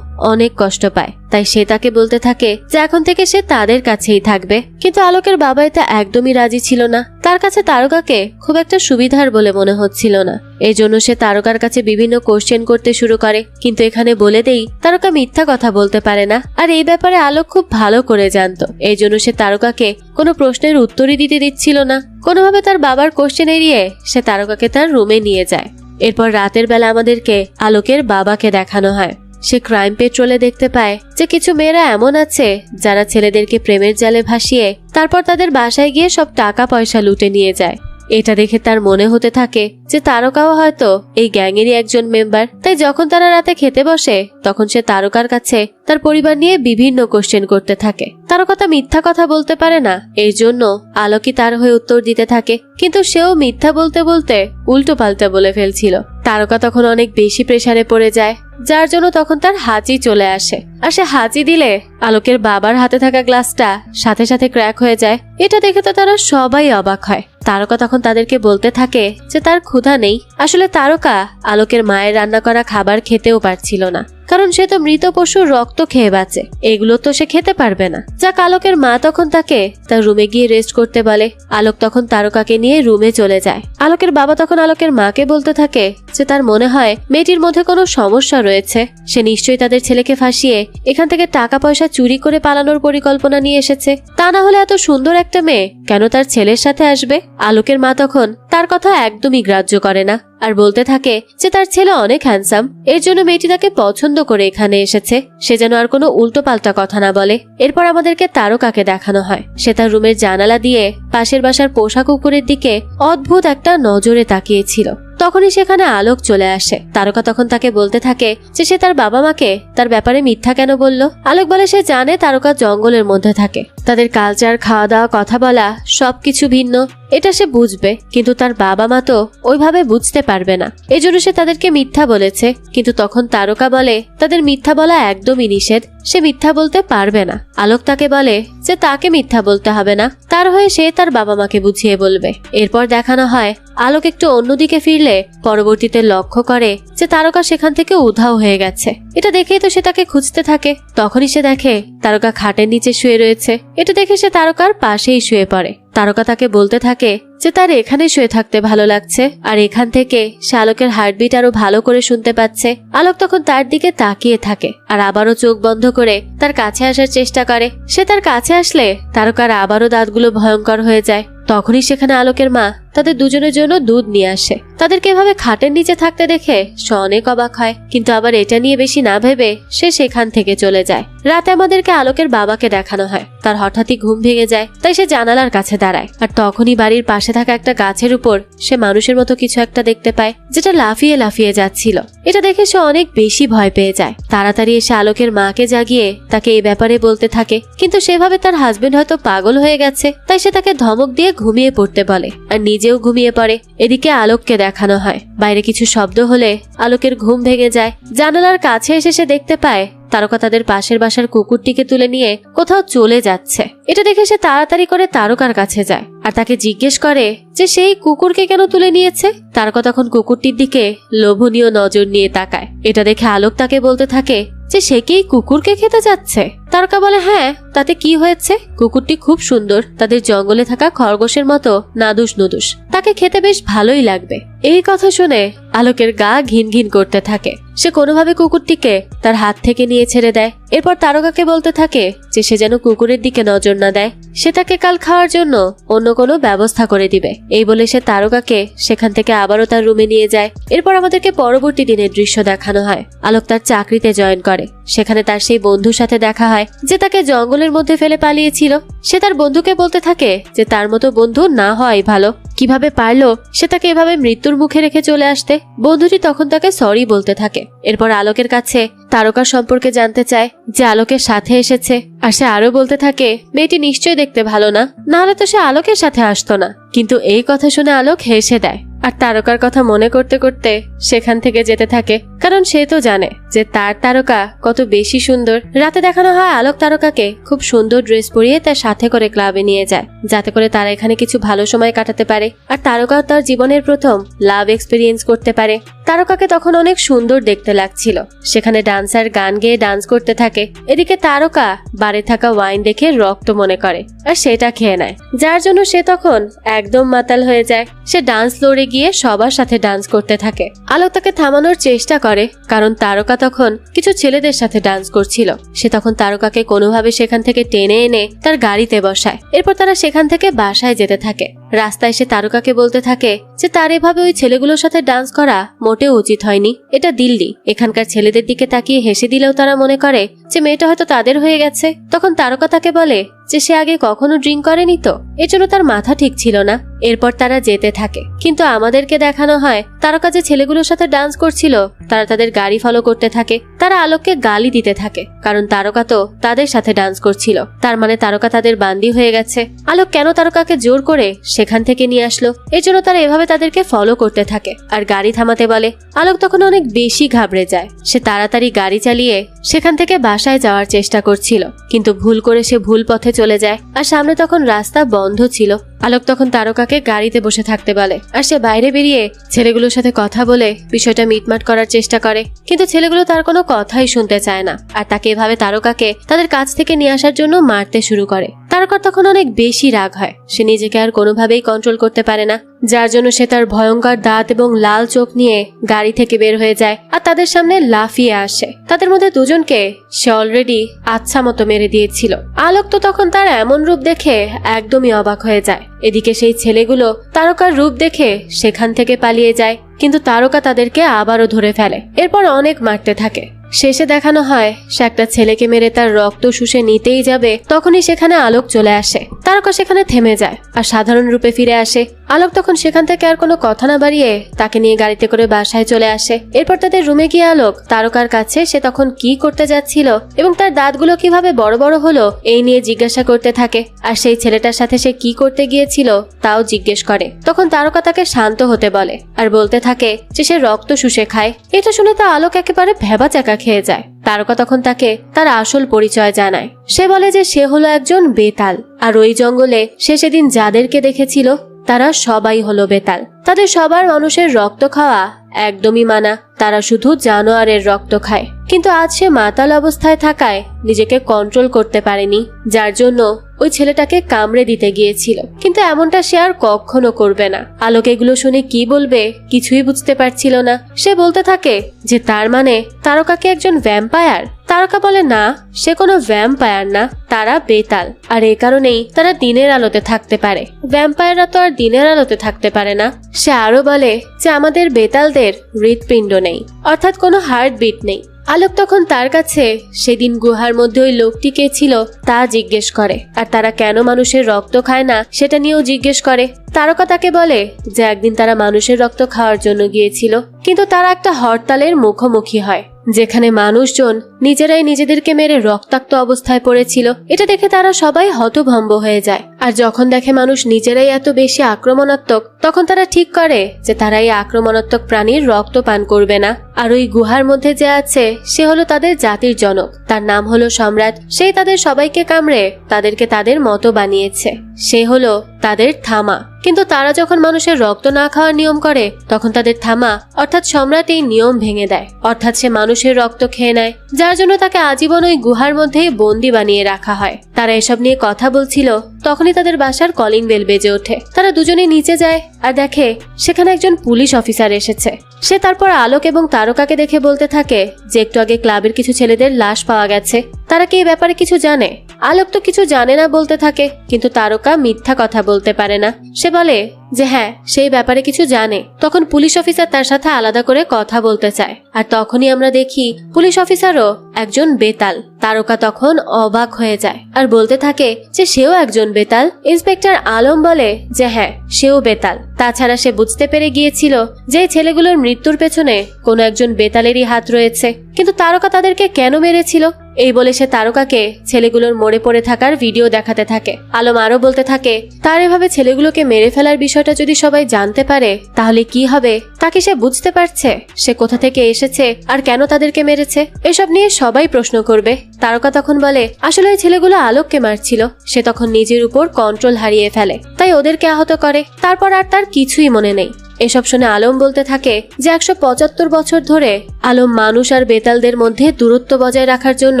অনেক কষ্ট পায়, তাই সে তাকে বলতে থাকে যে এখন থেকে সে তাদের কাছেই থাকবে। কিন্তু আলোকের বাবা এটা একদমই রাজি ছিল না। তার কাছে তারকাকে খুব একটা সুবিধার বলে মনে হচ্ছিল না। এই জন্য সে তারকার কাছে বিভিন্ন কোশ্চেন করতে শুরু করে। কিন্তু এখানে বলে দেই তারকা মিথ্যা কথা বলতে পারে না, আর এই ব্যাপারে আলোক খুব ভালো করে জানতো। এই জন্য সে তারকাকে কোনো প্রশ্নের উত্তরই দিতে দিচ্ছিল না। কোনোভাবে তার বাবার কোশ্চেন এড়িয়ে সে তারকাকে তার রুমে নিয়ে যায়। এরপর রাতের বেলা আমাদেরকে আলোকের বাবাকে দেখানো হয়। সে ক্রাইম পেট্রোলে দেখতে পায় যে কিছু মেয়েরা এমন আছে যারা ছেলেদেরকে প্রেমের জালে ভাসিয়ে তারপর তাদের বাসায় গিয়ে সব টাকা পয়সা লুটে নিয়ে যায়। এটা দেখে তার মনে হতে থাকে যে তারকাও হয়তো এই গ্যাংয়েরই একজন মেম্বার। তাই যখন তারা রাতে খেতে বসে তখন সে তারকার কাছে তার পরিবার নিয়ে বিভিন্ন কোশ্চেন করতে থাকে। তারকা তা মিথ্যা কথা বলতে পারে না, এই জন্য আলোকই তার হয়ে উত্তর দিতে থাকে। কিন্তু সেও মিথ্যা বলতে বলতে উল্টো পাল্টা বলে ফেলছিল। তারকা তখন অনেক বেশি প্রেসারে পড়ে যায়, যার জন্য তখন তার হাঁচি চলে আসে। আর সে হাঁচি দিলে আলোকের বাবার হাতে থাকা গ্লাসটা সাথে সাথে ক্র্যাক হয়ে যায়। এটা দেখে তো তারা সবাই অবাক হয়। তারকা তখন তাদেরকে বলতে থাকে যে তার ক্ষুধা নেই। আসলে তারকা আলোকের মায়ের রান্না করা খাবার খেতেও পারছিল না, কারণ কারণ সে তো মৃত পশুর রক্ত খেয়ে বাঁচে, এগুলো তো সে খেতে পারবে না। যাক, আলোকের মা তখন তাকে তার রুমে গিয়ে রেস্ট করতে বলে। আলোক তখন তারকাকে নিয়ে রুমে চলে যায়। আলোকের বাবা তখন আলোকের মাকে বলতে থাকে যে তার মনে হয় মেয়েটির মধ্যে কোনো সমস্যা রয়েছে, সে নিশ্চয়ই তাদের ছেলেকে ফাঁসিয়ে এখান থেকে টাকা পয়সা চুরি করে পালানোর পরিকল্পনা নিয়ে এসেছে। তা না হলে এত সুন্দর একটা মেয়ে কেন তার ছেলের সাথে আসবে? আলোকের মা তখন তার কথা একদমই গ্রাহ্য করে না আর বলতে থাকে যে তার ছেলে অনেক হ্যান্ডসাম, এর জন্য মেয়েটি তাকে পছন্দ করে এখানে এসেছে, সে যেন আর কোনো উল্টো পাল্টা কথা না বলে। এরপর আমাদেরকে তারকাকে দেখানো হয় সে তার রুমের জানালা দিয়ে পাশের বাসার পোষা কুকুরের দিকে অদ্ভুত একটা নজরে তাকিয়েছিল। তখনই সেখানে আলোক চলে আসে। তারকা তখন তাকে বলতে থাকে যে সে তার বাবা মাকে তার ব্যাপারে মিথ্যা কেন বলল। আলোক বলে সে জানে তারকা জঙ্গলের মধ্যে থাকে, তাদের কালচার, খাওয়া দাওয়া, কথা বলা সবকিছু ভিন্ন, এটা সে বুঝবে, কিন্তু তার বাবা মা তো ওইভাবে বুঝতে পারবে না, এজন্য সে তাদেরকে মিথ্যা বলেছে। কিন্তু তখন তারকা বলে তাদের মিথ্যা বলা একদমই নিষেধ, সে মিথ্যা বলতে পারবে না। আলোক তাকে বলে যে তাকে মিথ্যা বলতে হবে না, তার হয়ে সে তার বাবা মাকে বুঝিয়ে বলবে। এরপর দেখানো হয় আলোক একটু অন্যদিকে ফিরলে পরবর্তীতে লক্ষ্য করে যে তারকা সেখান থেকে উধাও হয়ে গেছে। এটা দেখেই তো সে তাকে খুঁজতে থাকে। তখনই সে দেখে তারকা খাটের নিচে শুয়ে রয়েছে। এটা দেখে সে তারকার পাশেই শুয়ে পড়ে। তারকা তাকে বলতে থাকে যে তার এখানে শুয়ে থাকতে ভালো লাগছে, আর এখান থেকে সে আলোকের হার্টবিট আরো ভালো করে শুনতে পাচ্ছে। আলোক তখন তার দিকে তাকিয়ে থাকে আর আবারও চোখ বন্ধ করে তার কাছে আসার চেষ্টা করে। সে তার কাছে আসলে তারকার আবারও দাঁতগুলো ভয়ঙ্কর হয়ে যায়। তখনই সেখানে আলোকের মা তাদের দুজনের জন্য দুধ নিয়ে আসে। তাদেরকে এভাবে খাটের নিচে থাকতে দেখে সে অনেক অবাক হয়, কিন্তু আবার এটা নিয়ে বেশি না ভেবে সে সেখান থেকে চলে যায়। রাতে আমাদেরকে আলোকের বাবাকে দেখানো হয়। তার হঠাৎই ঘুম ভেঙে যায়, তাই সে জানালার কাছে দাঁড়ায়। আর তখনই বাড়ির পাশে থাকা একটা গাছের উপর সে মানুষের মতো কিছু একটা দেখতে পায়, যেটা লাফিয়ে লাফিয়ে যাচ্ছিল। এটা দেখে সে অনেক বেশি ভয় পেয়ে যায়। তাড়াতাড়ি এসে আলোকের মাকে জাগিয়ে তাকে এই ব্যাপারে বলতে থাকে, কিন্তু সেভাবে তার হাজবেন্ড হয়তো পাগল হয়ে গেছে, তাই সে তাকে ধমক দিয়ে ঘুমিয়ে পড়তে বলে আর নিজেও ঘুমিয়ে পড়ে। এদিকে আলোককে দেখানো হয় বাইরে কিছু শব্দ হলে আলোকের ঘুম ভেঙে যায়। জানালার কাছে এসে সে দেখতে পায় তারকা তাদের পাশের বাসার কুকুরটিকে তুলে নিয়ে কোথাও চলে যাচ্ছে। এটা দেখে সে তাড়াতাড়ি করে তারকার কাছে যায় আর তাকে জিজ্ঞেস করে যে সেই কুকুরকে কেন তুলে নিয়েছে। তারকা তখন কুকুরটির দিকে লোভনীয় নজর নিয়ে তাকায়। এটা দেখে আলোক তাকে বলতে থাকে যে সে কি কুকুরকে খেতে যাচ্ছে। তারকা বলে হ্যাঁ, তাতে কি হয়েছে, কুকুরটি খুব সুন্দর, তাদের জঙ্গলে থাকা খরগোশের মতো নাদুস নুদুস, তাকে খেতে বেশ ভালোই লাগবে। এই কথা শুনে আলোকের গা ঘিন ঘিন করতে থাকে। সে কোনোভাবে কুকুরটিকে তার হাত থেকে নিয়ে ছেড়ে দেয়। এরপর তারকাকে বলতে থাকে যে সে যেন কুকুরের দিকে নজর না দেয়, সে তাকে কাল খাওয়ার জন্য অন্য কোনো ব্যবস্থা করে দিবে। এই বলে সে তারকাকে সেখান থেকে আবারও তার রুমে নিয়ে যায়। এরপর আমাদেরকে পরবর্তী দিনের দৃশ্য দেখানো হয়। আলোক তার চাকরিতে জয়েন করে। সেখানে তার সেই বন্ধুর সাথে দেখা হয় যে তাকে জঙ্গলের মধ্যে ফেলে পালিয়েছিল। সে তার বন্ধুকে বলতে থাকে যে তার মতো বন্ধু না হওয়াই ভালো, কিভাবে পারলো সে তাকে এভাবে মৃত্যুর মুখে রেখে চলে আসতে। বন্ধুটি তখন তাকে সরি বলতে থাকে। এরপর আলোকের কাছে তারকার সম্পর্কে জানতে চায়, যে আলোকের সাথে এসেছে। আর সে আরো বলতে থাকে মেয়েটি নিশ্চয়ই দেখতে ভালো না, নাহলে তো সে আলোকের সাথে আসতো না। কিন্তু এই কথা শুনে আলোক হেসে দেয় আর তারকার কথা মনে করতে করতে সেখান থেকে যেতে থাকে, কারণ সে তো জানে যে তার তারকা কত বেশি সুন্দর। রাতে দেখানো হয় আলোক তারকাকে খুব সুন্দর ড্রেস পরিয়ে তার সাথে করে ক্লাবে নিয়ে যায়, যাতে করে তারা এখানে কিছু ভালো সময় কাটাতে পারে আর তারকাও তার জীবনের প্রথম লাভ এক্সপিরিয়েন্স করতে পারে। তারকাকে তখন অনেক সুন্দর দেখতে লাগছিল। সেখানে ডান্সার গান গেয়ে ডান্স করতে থাকে। এদিকে তারকা বারে থাকা ওয়াইন দেখে রক্ত মনে করে আর সেটা খেয়ে নেয়, যার জন্য সে তখন একদম মাতাল হয়ে যায়। সে ডান্স ফ্লোরে গিয়ে সবার সাথে ডান্স করতে থাকে। আলোক তাকে থামানোর চেষ্টা করে, কারণ তারকা তখন কিছু ছেলেদের সাথে ডান্স করছিল। সে তখন তারকাকে কোনোভাবে সেখান থেকে টেনে এনে তার গাড়িতে বসায়। এরপর তারা সেখান থেকে বাসায় যেতে থাকে। রাস্তায় সে তারকাকে বলতে থাকে যে তার এভাবে ওই ছেলেগুলোর সাথে ডান্স করা মোটেও উচিত হয়নি। এটা দিল্লি, এখানকার ছেলেদের দিকে তাকিয়ে হেসে দিলেও তারা মনে করে যে মেয়েটা হয়তো তাদের হয়ে গেছে। তখন তারকা তাকে বলে যে সে আগে কখনো ড্রিঙ্ক করেনি, তো এজন্য তার মাথা ঠিক ছিল না। এরপর তারা যেতে থাকে, কিন্তু আমাদেরকে দেখানো হয় তারকা যে ছেলেগুলোর সাথে ডান্স করছিল তারা তাদের গাড়ি ফলো করতে থাকে। তারা আলোককে গালি দিতে থাকে, কারণ তারকা তো তাদের সাথে ডান্স করছিল, তার মানে তারকা তাদের বান্দি হয়ে গেছে। আলোক কেন তারকাকে জোর করে সেখান থেকে নিয়ে আসলো, এজন্য তারা এভাবে তাদেরকে ফলো করতে থাকে আর গাড়ি থামাতে বলে। আলোক তখন অনেক বেশি ঘাবড়ে যায়। সে তাড়াতাড়ি গাড়ি চালিয়ে সেখান থেকে বাসায় যাওয়ার চেষ্টা করছিল, কিন্তু ভুল করে সে ভুল পথে চলে যায় আর সামনে তখন রাস্তা বন্ধ ছিল। আলোক তখন তারকাকে গাড়িতে বসে থাকতে বলে আর সে বাইরে বেরিয়ে ছেলেগুলোর সাথে কথা বলে বিষয়টা মিটমাট করার চেষ্টা করে, কিন্তু ছেলেগুলো তার কোনো কথাই শুনতে চায় না আর তাকে এভাবে তারকাকে তাদের কাছ থেকে নিয়ে আসার জন্য মারতে শুরু করে। তারকার তখন অনেক বেশি রাগ হয়, সে নিজেকে আর কোনোভাবেই কন্ট্রোল করতে পারে না, যার জন্য সে তার ভয়ঙ্কর দাঁত এবং লাল চোখ নিয়ে গাড়ি থেকে বের হয়ে যায় আর তাদের সামনে লাফিয়ে আসে। তাদের মধ্যে দুজনকে সে অলরেডি আচ্ছা মতো মেরে দিয়েছিল। আলোক তো তখন তার এমন রূপ দেখে একদমই অবাক হয়ে যায়। এদিকে সেই ছেলেগুলো তারকার রূপ দেখে সেখান থেকে পালিয়ে যায়, কিন্তু তারকা তাদেরকে আবারও ধরে ফেলে। এরপর অনেক মারতে থাকে। শেষে দেখানো হয় সে একটা ছেলেকে মেরে তার রক্ত শুষে নিতেই যাবে, তখনই সেখানে আলোক চলে আসে। তারকা সেখানে থেমে যায় আর সাধারণ রূপে ফিরে আসে। আলোক তখন সেখান থেকে আর কোনো কথা না বাড়িয়ে তাকে নিয়ে গাড়িতে করে বাসায় চলে আসে। এরপর তাদের রুমে গিয়ে আলোক তারকার কাছে সে তখন কি করতে যাচ্ছিল এবং তার দাঁতগুলো কিভাবে বড় বড় হলো এই নিয়ে জিজ্ঞাসা করতে থাকে, আর সেই ছেলেটার সাথে সে কি করতে গিয়েছিল তাও জিজ্ঞেস করে। তখন তারকা তাকে শান্ত হতে বলে আর বলতে থাকে যে সে রক্ত শুষে খায়। এটা শুনে তো আলোক একেবারে ভেবাচাকা খেয়ে যায়। তারকা তখন তাকে তার আসল পরিচয় জানায়। সে বলে যে সে হলো একজন বেতাল, আর ওই জঙ্গলে সে সেদিন যাদেরকে দেখেছিল তারা সবাই হলো বেতাল। তাদের সবার মানুষের রক্ত খাওয়া একদমই মানা, তারা শুধু জানোয়ারের রক্ত খায়। কিন্তু আজ সে মাতাল অবস্থায় থাকায় নিজেকে কন্ট্রোল করতে পারেনি, যার জন্য ওই ছেলেটাকে কামড়ে দিতে গিয়েছিল, কিন্তু এমনটা সে আর কখনো করবে না। আলোক এগুলো শুনে কি বলবে কিছুই বুঝতে পারছিল না। সে বলতে থাকে যে তার মানে তারকাকে একজন ভ্যাম্পায়ার। তারকা বলে না, সে কোনো ভ্যাম্পায়ার না, তারা বেতাল, আর এই কারণেই তারা দিনের আলোতে থাকতে পারে। ভ্যাম্পায়াররা তো আর দিনের আলোতে থাকতে পারে না। সে আরো বলে যে আমাদের বেতালদের হৃৎপিণ্ড নেই, অর্থাৎ কোনো হার্টবিট নেই। আলোক তখন তার কাছে সেদিন গুহার মধ্যে ওই লোকটি কে ছিল তা জিজ্ঞেস করে, আর তারা কেন মানুষের রক্ত খায় না সেটা নিয়েও জিজ্ঞেস করে। তারকা তাকে বলে যে একদিন তারা মানুষের রক্ত খাওয়ার জন্য গিয়েছিল, কিন্তু তারা একটা হরতালের মুখোমুখি হয় যেখানে মানুষজন নিজেরাই নিজেদেরকে মেরে রক্তাক্ত অবস্থায় পড়েছিল। এটা দেখে তারা সবাই হতভম্ব হয়ে যায়, আর যখন দেখে মানুষ নিজেরাই এত বেশি আক্রমণাত্মক তখন তারা ঠিক করে যে তারা এই আক্রমণাত্মক প্রাণীর রক্ত পান করবে না। আর ওই গুহার মধ্যে যে আছে সে হলো তাদের জাতির জনক, তার নাম হলো সম্রাট। সেই তাদের সবাইকে কামড়ে তাদেরকে তাদের মতো বানিয়েছে। সে হলো তাদের থামা। কিন্তু তারা যখন মানুষের রক্ত না খাওয়ার নিয়ম করে তখন তাদের থামা অর্থাৎ সম্রাট এই নিয়ম ভেঙে দেয়, অর্থাৎ সে মানুষের রক্ত খেয়ে নেয়, যার জন্য তাকে আজীবন ওই গুহার মধ্যেই বন্দি বানিয়ে রাখা হয়। তারা এসব নিয়ে কথা বলছিল, তখনই তাদের বাসার কলিং বেল বেজে ওঠে। তারা দুজনে নিচে যায় আর দেখে সেখানে একজন পুলিশ অফিসার এসেছে। সে তারপর আলোক এবং তারকাকে দেখে বলতে থাকে যে একটু আগে ক্লাবের কিছু ছেলেদের লাশ পাওয়া গেছে, তারা কি এই ব্যাপারে কিছু জানে? আলোক তো কিছু জানে না বলতে থাকে, কিন্তু তারকা মিথ্যা কথা বলতে পারে না। সে বলে যে হ্যাঁ সেই ব্যাপারে কিছু জানে। তখন পুলিশ অফিসার তার সাথে আলাদা করে কথা বলতে চায়, আর তখনই আমরা দেখি পুলিশ অফিসারও একজন বেতাল। তারকা তখন অবাক হয়ে যায় আর বলতে থাকে যে সেও একজন বেতাল। ইন্সপেক্টর আলম বলে যে হ্যাঁ সেও বেতাল, তাছাড়া সে বুঝতে পেরে গিয়েছিল যে ছেলেগুলোর মৃত্যুর পেছনে কোনো একজন বেতালেরই হাত রয়েছে। কিন্তু তারকা তাদেরকে কেন মেরেছিল এই বলে সে তারকাকে ছেলেগুলোর মরে পড়ে থাকার ভিডিও দেখাতে থাকে। আলম আরো বলতে থাকে তার এভাবে ছেলেগুলোকে মেরে ফেলার বিষয়টা যদি সবাই জানতে পারে তাহলে কি হবে, তাকে সে বুঝতে পারছে সে কোথা থেকে এসেছে আর কেন তাদেরকে মেরেছে, এসব নিয়ে সবাই প্রশ্ন করবে। তারকা তখন বলে আসলে ওই ছেলেগুলো আলোককে মারছিল, সে তখন নিজের উপর কন্ট্রোল হারিয়ে ফেলে, তাই ওদেরকে আহত করে। তারপর আর তার কিছুই মনে নেই। এসব শুনে আলম বলতে থাকে যে 175 বছর ধরে আলম মানুষ আর বেতালদের মধ্যে দূরত্ব বজায় রাখার জন্য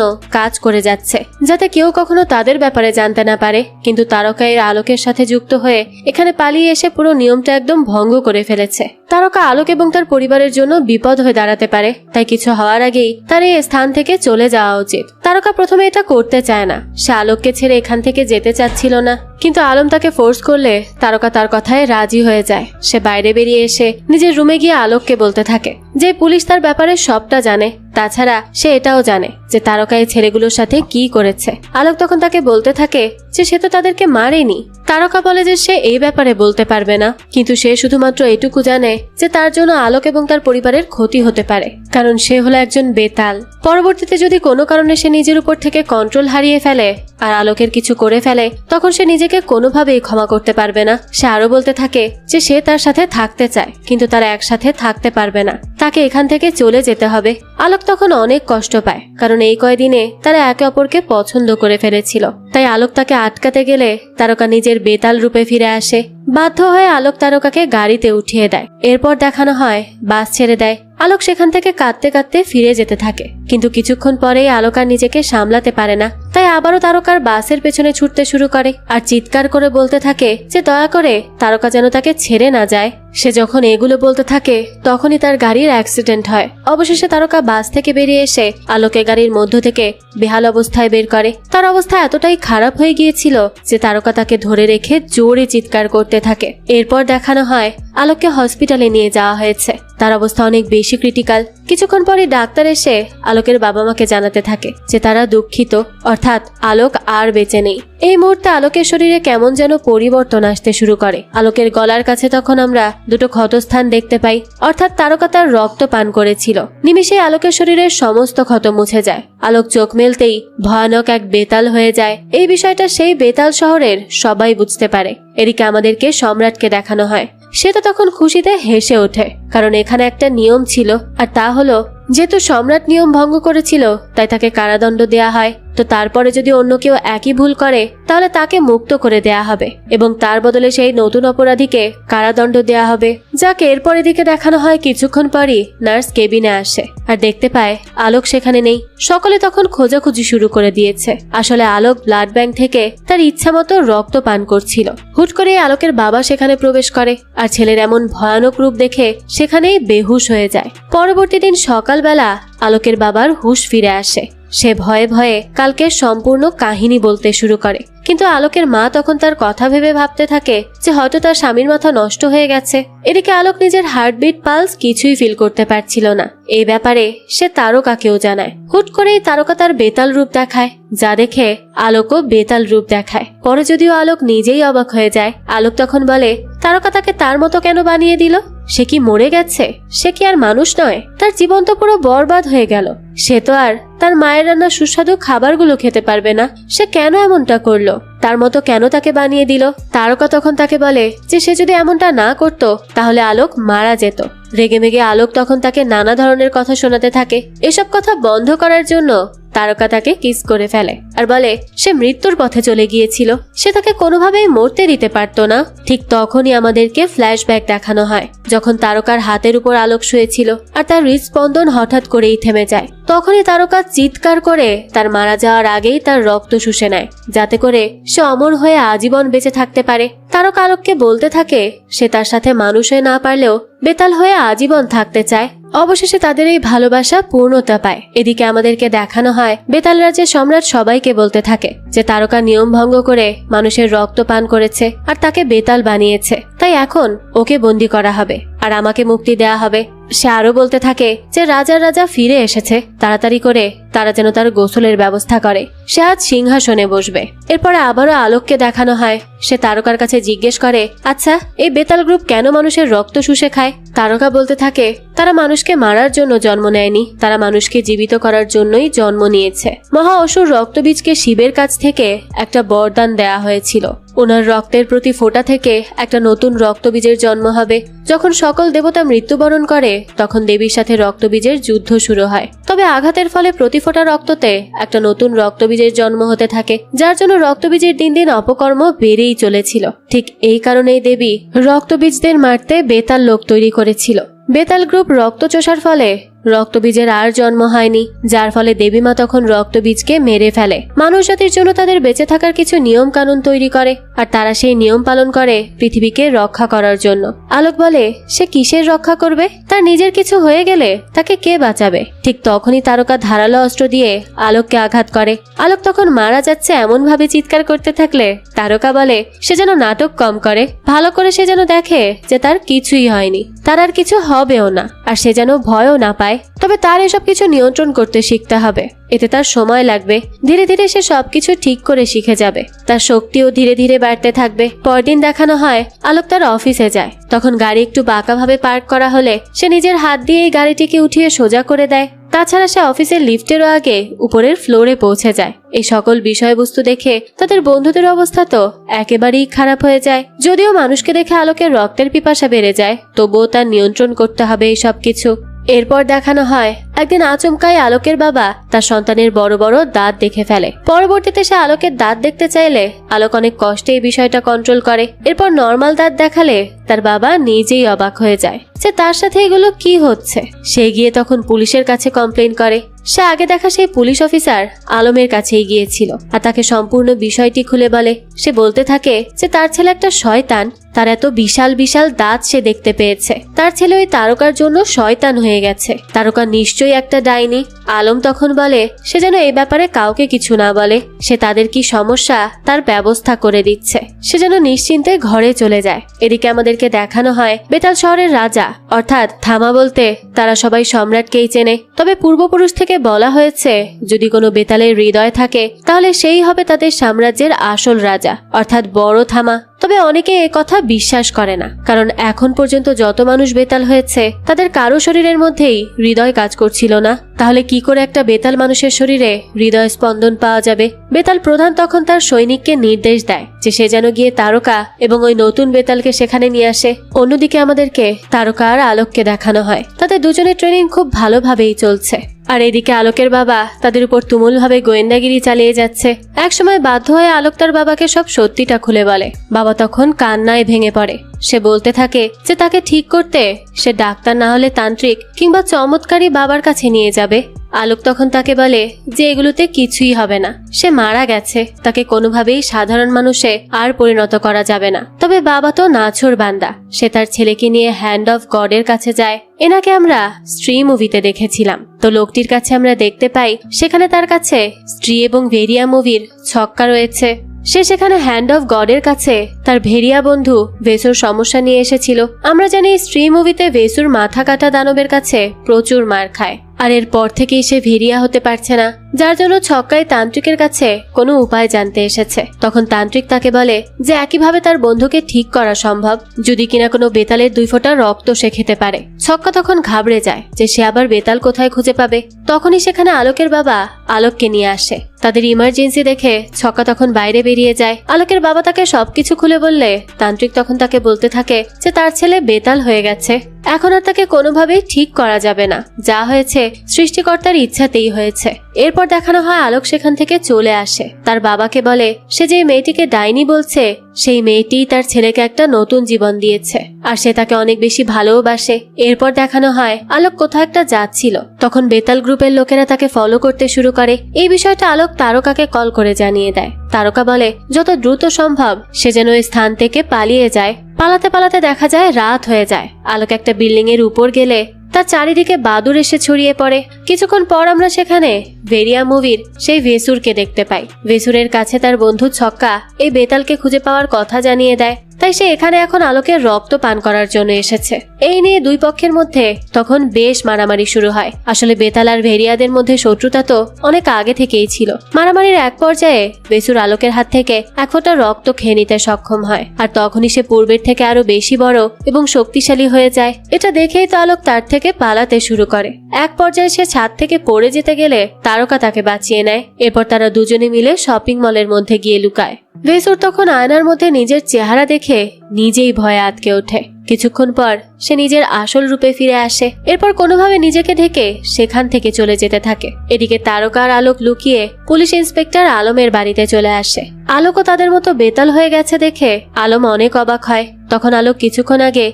কাজ করে যাচ্ছে, যাতে কেউ কখনো তাদের ব্যাপারে জানতে না পারে। কিন্তু তারকা এর আলোকের সাথে যুক্ত হয়ে এখানে পালিয়ে এসে পুরো নিয়মটা একদম ভঙ্গ করে ফেলেছে। তারকা আলোক এবং তার পরিবারের জন্য বিপদ হয়ে দাঁড়াতে পারে, তাই কিছু হওয়ার আগেই তার এই স্থান থেকে চলে যাওয়া উচিত। তারকা প্রথমে এটা করতে চায় না, সে আলোককে ছেড়ে এখান থেকে যেতে চাচ্ছিল না, কিন্তু আলম তাকে ফোর্স করলে তারকা তার কথায় রাজি হয়ে যায়। সে বাইরে বেরিয়ে এসে নিজের রুমে গিয়ে আলোককে বলতে থাকে যে পুলিশ তার ব্যাপারে সবটা জানে, তাছাড়া সে এটাও জানে যে তারকা এই ছেলেগুলোর সাথে কি করেছে। আলোক তখন তাকে বলতে থাকে যে সে তো তাদেরকে মারেনি। তারকা বলে যে সে এই ব্যাপারে বলতে পারবে না, কিন্তু সে শুধুমাত্র এটুকু জানে যে তার জন্য আলোক এবং তার পরিবারের ক্ষতি হতে পারে, কারণ সে হলো একজন বেতাল। পরবর্তীতে যদি কোনো কারণে সে নিজের উপর থেকে কন্ট্রোল হারিয়ে ফেলে আর আলোকের কিছু করে ফেলে তখন সে নিজেকে কোনোভাবেই ক্ষমা করতে পারবে না। সে আরো বলতে থাকে যে সে তার সাথে থাকতে চায়, কিন্তু তারা একসাথে থাকতে পারবে না। তাকে এখান থেকে চলে যেতে হবে। আলোক তখন অনেক কষ্ট পায়, কারণ এই কয়দিনে তারা একে অপরকে পছন্দ করে ফেলেছিল। তাই আলোক তাকে আটকাতে গেলে তারকা নিজের বেতাল রূপে ফিরে আসে। বাধ্য হয়ে আলোক তারকাকে গাড়িতে উঠিয়ে দেয়। এরপর দেখানো হয় বাস ছেড়ে দেয়। আলোক সেখান থেকে কাঁদতে কাঁদতে ফিরে যেতে থাকে, কিন্তু কিছুক্ষণ পরেই আলোক আর নিজেকে সামলাতে পারে না। তাই আবারও তারকার বাসের পেছনে ছুটতে শুরু করে আর চিৎকার করে বলতে থাকে যে দয়া করে তারকা যেন তাকে ছেড়ে না যায়। সে যখন এগুলো বলতে থাকে তখনই তার গাড়ির অ্যাক্সিডেন্ট হয়। অবশেষে তারকা বাস থেকে বেরিয়ে এসে আলোকে গাড়ির মধ্য থেকে বেহাল অবস্থায় বের করে। তার অবস্থা এতটাই খারাপ হয়ে গিয়েছিল যে তারকা তাকে ধরে রেখে জোরে চিৎকার করতে থাকে। এরপর দেখানো হয় আলোককে হসপিটালে নিয়ে যাওয়া হয়েছে। তার অবস্থা অনেক বেশি ক্রিটিক্যাল। কিছুক্ষণ পরে ডাক্তার এসে আলোকের বাবা মাকে জানাতে থাকে যে তারা দুঃখিত, অর্থাৎ আলোক আর বেঁচে নেই। এই মুহূর্তে আলোকের শরীরে কেমন যেন পরিবর্তন আসতে শুরু করে। আলোকের গলার কাছে তখন আমরা দুটো ক্ষতস্থান দেখতে পাই, অর্থাৎ তারকা তার রক্ত পান করেছিল। নিমিষে আলোকের শরীরের সমস্ত ক্ষত মুছে যায়। আলোক চোখ মেলতেই ভয়ানক এক বেতাল হয়ে যায়। এই বিষয়টা সেই বেতাল শহরের সবাই বুঝতে পারে। এদিকে আমাদেরকে সম্রাটকে দেখানো হয়। সে তো তখন খুশিতে হেসে ওঠে, কারণ এখানে একটা নিয়ম ছিল, আর তা হলো যেহেতু সম্রাট নিয়ম ভঙ্গ করেছিল তাই তাকে কারাদণ্ড দেয়া হয়। তো তারপরে যদি অন্য কেউ একই ভুল করে তাহলে তাকে মুক্ত করে দেয়া হবে এবং তার বদলে সেই নতুন অপরাধীকে কারাদণ্ড দেয়া হবে। যাকে এরপর এদিকে দেখানো হয় কিছুক্ষণ পরই নার্স কেবিনে আসে আর দেখতে পায় আলোক সেখানে নেই। সকলে তখন খোঁজাখুঁজি শুরু করে দিয়েছে। আসলে আলোক ব্লাড ব্যাংক থেকে তার ইচ্ছা মতো রক্ত পান করছিল। হুট করে আলোকের বাবা সেখানে প্রবেশ করে আর ছেলের এমন ভয়ানক রূপ দেখে সেখানেই বেহুশ হয়ে যায়। পরবর্তী দিন সকালবেলা আলোকের বাবার হুঁশ ফিরে আসে। সে ভয়ে ভয়ে কালকের সম্পূর্ণ কাহিনী বলতে শুরু করে, কিন্তু আলোকের মা তখন তার কথা ভেবে ভাবতে থাকে যে হয়তো তার স্বামীর মাথা নষ্ট হয়ে গেছে। এদিকে আলোক নিজের হার্টবিট পালস কিছুই ফিল করতে পারছিল না। এই ব্যাপারে সে তারকাকেও জানায়। হুট করেই তারকা তার বেতাল রূপ দেখায়, যা দেখে আলোকও বেতাল রূপ দেখায়। পরে যদিও আলোক নিজেই অবাক হয়ে যায়। আলোক তখন বলে তারকা তাকে তার মতো কেন বানিয়ে দিল? সে কি মরে গেছে? সে কি আর মানুষ নয়? তার জীবন তো পুরো বরবাদ হয়ে গেল। সে তো আর তার মায়ের রান্না সুস্বাদু খাবারগুলো খেতে পারবে না। সে কেন এমনটা করলো? তার মতো কেন তাকে বানিয়ে দিল? তারকা তখন তাকে বলে যে সে যদি এমনটা না করত তাহলে আলোক মারা যেত। রেগেমেগে আলোক তখন তাকে নানা ধরনের কথা শোনাতে থাকে। এসব কথা বন্ধ করার জন্য তারকা তাকে কিস করে ফেলে আর বলে সে মৃত্যুর পথে চলে গিয়েছিল, সে তাকে কোনোভাবেই মরতে দিতে পারতো না। ঠিক তখনই আমাদেরকে ফ্ল্যাশব্যাক দেখানো হয়, যখন তারকার হাতের উপর আলোক শুয়েছিল আর তার হৃদস্পন্দন হঠাৎ করেই থেমে যায়। তখনই তারকা চিৎকার করে তার মারা যাওয়ার আগেই তার রক্ত শুষে নেয়, যাতে করে সে অমর হয়ে আজীবন বেঁচে থাকতে পারে। তারকা আলোককে বলতে থাকে সে তার সাথে মানুষ হয়ে না পারলেও বেতাল হয়ে আজীবন থাকতে চায়। অবশেষে তাদের এই ভালোবাসা পূর্ণতা পায়। এদিকে আমাদেরকে দেখানো হয় বেতাল রাজ্যের সম্রাট সবাইকে বলতে থাকে যে তারকা নিয়ম ভঙ্গ করে মানুষের রক্ত পান করেছে আর তাকে বেতাল বানিয়েছে, তাই এখন ওকে বন্দী করা হবে আর আমাকে মুক্তি দেয়া হবে। সে আরো বলতে থাকে যে রাজার রাজা ফিরে এসেছে, তাড়াতাড়ি করে তারা যেন তার গোসলের ব্যবস্থা করে। সে আজ সিংহাসনে বসবে। এরপরে আবারও আলোককে দেখানো হয়। সে তারকার কাছে জিজ্ঞেস করে আচ্ছা এই বেতাল গ্রুপ কেন মানুষের রক্ত শুষে খায়? তারকা বলতে থাকে তারা মানুষকে মারার জন্য জন্ম নেয়নি, তারা মানুষকে জীবিত করার জন্যই জন্ম নিয়েছে। মহা অসুর রক্তবীজকে শিবের কাছ থেকে একটা বরদান দেয়া হয়েছিল। ওনার রক্তের প্রতি ফোঁটা থেকে একটা নতুন রক্তবীজের জন্ম হবে। যখন সকল দেবতা মৃত্যুবরণ করে তখন দেবীর সাথে রক্তবীজের যুদ্ধ শুরু হয়। তবে আঘাতের ফলে প্রতি ফোঁটা রক্ততে একটা নতুন রক্তবীজের জন্ম হতে থাকে, যার জন্য রক্তবীজের দিন দিন অপকর্ম বেড়েই চলেছিল। ঠিক এই কারণেই দেবী রক্তবীজদের মারতে বেতাল লোক তৈরি করেছিল। বেতাল গ্রুপ রক্ত চোষার ফলে রক্তবীজের আর জন্ম হয়নি, যার ফলে দেবীমা তখন রক্তবীজকে মেরে ফেলে। মানুষ জাতির জন্য তাদের বেঁচে থাকার কিছু নিয়ম কানুন তৈরি করে আর তারা সেই নিয়ম পালন করে পৃথিবীকে রক্ষা করার জন্য। আলোক বলে সে কিসের রক্ষা করবে? তার নিজের কিছু হয়ে গেলে তাকে কে বাঁচাবে? ঠিক তখনই তারকা ধারালো অস্ত্র দিয়ে আলোককে আঘাত করে। আলোক তখন মারা যাচ্ছে এমন ভাবে চিৎকার করতে থাকলে তারকা বলে সে যেন নাটক কম করে, ভালো করে সে যেন দেখে যে তার কিছুই হয়নি, তার আর কিছু হবেও না, আর সে যেন ভয়ও না পায়। তবে তার এসব কিছু নিয়ন্ত্রণ করতে শিখতে হবে, এতে তার সময় লাগবে। ধীরে ধীরে সে সবকিছু ঠিক করে শিখে যাবে, তার শক্তিও ধীরে ধীরে বাড়তে থাকবে। পরদিন দেখানো হয় আলোক তার অফিসে যায়। তখন গাড়ি একটু বাঁকাভাবে পার্ক করা হলে সে নিজের হাত দিয়ে এই গাড়িটিকে উঠিয়ে সোজা করে দেয়। তাছাড়া সে অফিসের লিফটেরও আগে উপরের ফ্লোরে পৌঁছে যায়। এই সকল বিষয়বস্তু দেখে তাদের বন্ধুদের অবস্থা তো একেবারেই খারাপ হয়ে যায়। যদিও মানুষকে দেখে আলোকের রক্তের পিপাসা বেড়ে যায়, তবুও তার নিয়ন্ত্রণ করতে হবে এই সবকিছু। এরপর দেখানো হয় একদিন আচমকাই আলোকের বাবা তার সন্তানের বড় বড় দাঁত দেখে ফেলে। পরবর্তীতে সে আলোকের দাঁত দেখতে চাইলে আলোক অনেক কষ্টে এই বিষয়টা কন্ট্রোল করে। এরপর নর্মাল দাঁত দেখালে তার বাবা নিজেই অবাক হয়ে যায় যে তার সাথে এগুলো কি হচ্ছে। সে গিয়ে তখন পুলিশের কাছে কমপ্লেন করে। সে আগে দেখা সেই পুলিশ অফিসার আলমের কাছেই গিয়েছিল আর তাকে সম্পূর্ণ বিষয়টি খুলে বলে। সে বলতে থাকে যে তার ছেলে একটা শয়তান, তার এত বিশাল বিশাল দাঁত সে দেখতে পেয়েছে, তার ছেলে ওই তারকার জন্য শয়তান হয়ে গেছে, তারকা নিশ্চয়ই একটা ডাইনি। আলম তখন বলে সে যেন এই ব্যাপারে কাউকে কিছু না বলে, সে তাদের কি সমস্যা তার ব্যবস্থা করে দিচ্ছে, সে যেন নিশ্চিন্তে ঘরে চলে যায়। এদিকে আমাদেরকে দেখানো হয় বেতাল শহরের রাজা অর্থাৎ থামা বলতে তারা সবাই সম্রাটকেই চেনে। তবে পূর্বপুরুষ থেকে বলা হয়েছে যদি কোনো বেতালের হৃদয় থাকে তাহলে সেই হবে তাদের সাম্রাজ্যের আসল রাজা অর্থাৎ বড় থামা। তবে অনেকে এ কথা বিশ্বাস করে না, কারণ এখন পর্যন্ত যত মানুষ বেতাল হয়েছে তাদের কারো শরীরের মধ্যেই হৃদয় কাজ করছিল না। তাহলে কি করে একটা বেতাল মানুষের শরীরে হৃদয় স্পন্দন পাওয়া যাবে? বেতাল প্রধান তখন তার সৈনিককে নির্দেশ দেয় যে সে যেন গিয়ে তারকা এবং ওই নতুন বেতালকে সেখানে নিয়ে আসে। অন্যদিকে আমাদেরকে তারকা আর আলোককে দেখানো হয় তাদের দুজনের ট্রেনিং খুব ভালোভাবেই চলছে। আর এদিকে আলোকের বাবা তাদের উপর তুমুলভাবে গোয়েন্দাগিরি চালিয়ে যাচ্ছে। একসময় বাধ্য হয়ে আলোক তার বাবাকে সব সত্যিটা খুলে বলে। বাবা তখন কান্নায় ভেঙে পড়ে। সে বলতে থাকে যে তাকে ঠিক করতে সে ডাক্তার না হলে তান্ত্রিক কিংবা চমৎকারী বাবার কাছে নিয়ে যাবে। আলোক তখন তাকে বলে যে এগুলোতে কিছুই হবে না, সে মারা গেছে, তাকে কোনোভাবেই সাধারণ মানুষে আর পরিণত করা যাবে না। তবে বাবা তো নাছোড় বান্দা, সে তার ছেলেকে নিয়ে হ্যান্ড অফ গডের কাছে যায়। এনাকে আমরা স্ত্রী মুভিতে দেখেছিলাম, তো লোকটির কাছে আমরা দেখতে পাই সেখানে তার কাছে স্ত্রী এবং ভেরিয়া মুভির ছক্কা রয়েছে। সে সেখানে হ্যান্ড অফ গডের কাছে তার ভেরিয়া বন্ধু ভেসুর সমস্যা নিয়ে এসেছিল। আমরা জানি স্ত্রী মুভিতে ভেসুর মাথা কাটা দানবের কাছে প্রচুর মার খায়, আর এরপর থেকেই সে ভেরিয়া হতে পারছে না, যার জন্য ছক্কায় তান্ত্রিকের কাছে কোনো উপায় জানতে এসেছে। তখন তান্ত্রিক তাকে বলে যে একইভাবে তার বন্ধুকে ঠিক করা সম্ভব যদি কিনা কোনো বেতালের 2 ফোঁটা রক্ত সে খেতে পারে। ছক্কা তখন ঘাবড়ে যায় যে সে আবার বেতাল কোথায় খুঁজে পাবে। তখনই সেখানে আলোকের বাবা আলোককে নিয়ে আসে। তাদের ইমার্জেন্সি দেখে ছক্কা তখন বাইরে বেরিয়ে যায়। আলোকের বাবা তাকে সবকিছু খুলে বললে তান্ত্রিক তখন তাকে বলতে থাকে যে তার ছেলে বেতাল হয়ে গেছে, এখন আর তাকে কোনোভাবেই ঠিক করা যাবে না, যা হয়েছে সৃষ্টিকর্তার ইচ্ছাতেই হয়েছে। এরপর দেখানো হয় আলোক সেখান থেকে চলে আসে। তার বাবাকে বলে সে যে মেয়েটিকে ডাইনি বলছে সেই মেয়েটি তার ছেলেকে একটা নতুন জীবন দিয়েছে আর সে তাকে অনেক বেশি ভালোবাসে। এরপর দেখানো হয় আলোক কোথাও একটা যাচ্ছিল, তখন বেতাল গ্রুপের লোকেরা তাকে ফলো করতে শুরু করে। এই বিষয়টা আলোক তারকাকে কল করে জানিয়ে দেয়। তারকা বলে যত দ্রুত সম্ভব সে যেন ওই স্থান থেকে পালিয়ে যায়। পালাতে পালাতে দেখা যায় রাত হয়ে যায়। আলোক একটা বিল্ডিং এর উপর গেলে তার চারিদিকে বাদুড় এসে ছড়িয়ে পড়ে। কিছুক্ষণ পর আমরা সেখানে ভেরিয়া মুভির সেই ভেসুরকে দেখতে পাই। ভেসুরের কাছে তার বন্ধু ছক্কা এই বেতালকে খুঁজে পাওয়ার কথা জানিয়ে দেয়, তাই সে এখানে এখন আলোকের রক্ত পান করার জন্য এসেছে। এই নিয়ে দুই পক্ষের মধ্যে তখন বেশ মারামারি শুরু হয়। আসলে বেতাল আর ভেরিয়াদের মধ্যে শত্রুতা তো অনেক আগে থেকেই ছিল। মারামারির এক পর্যায়ে ভেসুর আলোকের হাত থেকে 1 ফোঁটা রক্ত খেয়ে নিতে সক্ষম হয়, আর তখনই সে পূর্বের থেকে আরো বেশি বড় এবং শক্তিশালী হয়ে যায়। এটা দেখেই তো আলোক তার থেকে পালাতে শুরু করে। এক পর্যায়ে সে ছাদ থেকে পড়ে যেতে গেলে তারকা তাকে বাঁচিয়ে নেয়। এরপর তারা দুজনে মিলে শপিং মলের মধ্যে গিয়ে লুকায়। ভেসুর তখন আয়নার মধ্যে নিজের চেহারা দেখে নিজেই ভয়ে আটকে ওঠে। কিছুক্ষণ পর সে নিজের আসল রূপে ফিরে আসে। এরপর কোনোভাবে নিজেকে ঢেকে সেখান থেকে চলে যেতে থাকে। এদিকে তারকা আর আলোক লুকিয়ে পুলিশ ইন্সপেক্টর আলমের বাড়িতে চলে আসে। আলোকও তাদের মতো বেতাল হয়ে গেছে দেখে আলম অনেক অবাক হয়। তখন আলোক কিছুক্ষণ আগে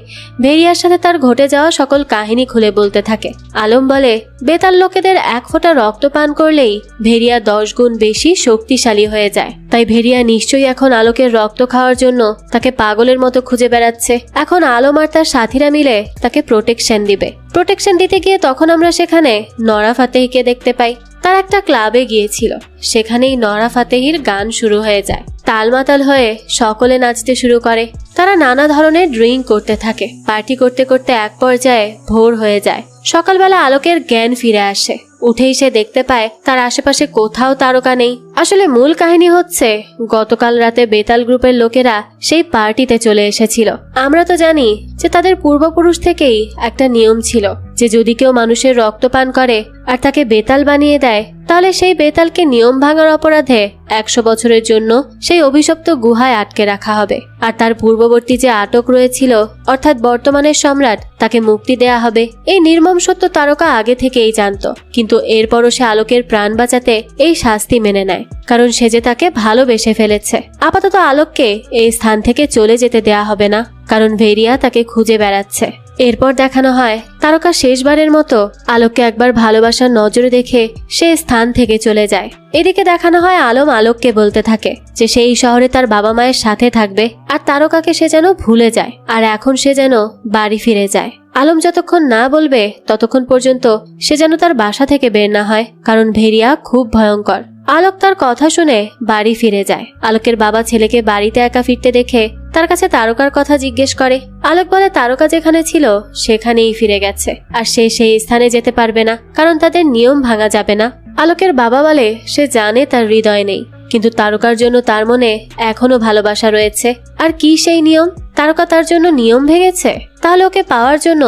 ভেরিয়ার সাথে তার ঘটে যাওয়া সকল কাহিনী খুলে বলতে থাকে। আলম বলে বেতাল লোকেদের 1 ফোঁটা রক্ত পান করলেই ভেরিয়া 10 গুণ বেশি শক্তিশালী হয়ে যায়, তাই ভেরিয়া নিশ্চয়ই এখন আলোকের রক্ত খাওয়ার জন্য তাকে পাগলের মতো খুঁজে বেড়াচ্ছে। এখন আলম আর তার সাথীরা মিলে তাকে প্রোটেকশন দিবে। প্রোটেকশন দিতে গিয়ে তখন আমরা সেখানে নরা ফাতেহিকে দেখতে পাই। তার একটা ক্লাবে গিয়েছিল, সেখানেই নরা ফাতেহির গান শুরু হয়ে যায়। তালমাতাল হয়ে সকলে নাচতে শুরু করে। তারা নানা ধরনের ড্রিঙ্ক করতে থাকে। পার্টি করতে করতে এক পর্যায়ে ভোর হয়ে যায়। সকালবেলা আলোকের জ্ঞান ফিরে আসে। উঠেই সে দেখতে পায় তার আশেপাশে কোথাও তারকা নেই। আসলে মূল কাহিনী হচ্ছে গতকাল রাতে বেতাল গ্রুপের লোকেরা সেই পার্টিতে চলে এসেছিল। আমরা তো জানি যে তাদের পূর্বপুরুষ থেকেই একটা নিয়ম ছিল যে যদি কেউ মানুষের রক্ত পান করে আর তাকে বেতাল বানিয়ে দেয় তাহলে সেই বেতালকে নিয়ম ভাঙার অপরাধে 100 বছরের জন্য সেই অভিশপ্ত গুহায় আটকে রাখা হবে। আর তার পূর্ববর্তী যে আটক রয়েছিল অর্থাৎ বর্তমানের সম্রাট, তাকে মুক্তি দেয়া হবে। এই নির্মম সত্য তারকা আগে থেকেই জানত, কিন্তু এরপরও সে আলোকের প্রাণ বাঁচাতে এই শাস্তি মেনে নেয়, কারণ সে যে তাকে ভালোবেসে ফেলেছে। আপাতত আলোককে এই স্থান থেকে চলে যেতে দেয়া হবে না, কারণ ভেরিয়া তাকে খুঁজে বেড়াচ্ছে। এরপর দেখানো হয় তারকা শেষবারের মতো আলোককে একবার ভালোবাসার নজরে দেখে সে স্থান থেকে চলে যায়। এদিকে দেখানো হয় আলম আলোককে বলতে থাকে যে সেই শহরে তার বাবা মায়ের সাথে থাকবে, আর তারকাকে সে যেন ভুলে যায়, আর এখন সে যেন বাড়ি ফিরে যায়। আলম যতক্ষণ না বলবে ততক্ষণ পর্যন্ত সে যেন তার বাসা থেকে বের না হয়, কারণ ভেরিয়া খুব ভয়ঙ্কর। আলোক তার কথা শুনে বাড়ি ফিরে যায়। আলোকের বাবা ছেলেকে বাড়িতে একা ফিরতে দেখে তার কাছে তারকার কথা জিজ্ঞেস করে। আলোক বলে তারকা যেখানে ছিল সেখানেই ফিরে গেছে, আর সে সেই স্থানে যেতে পারবে না, কারণ তাদের নিয়ম ভাঙা যাবে না। আলোকের বাবা বলে সে জানে তার হৃদয় নেই, কিন্তু তারকার জন্য তার মনে এখনো ভালোবাসা রয়েছে। আর কি সেই নিয়ম? তারকা তার জন্য নিয়ম ভেঙেছে, তাহলে ওকে পাওয়ার জন্য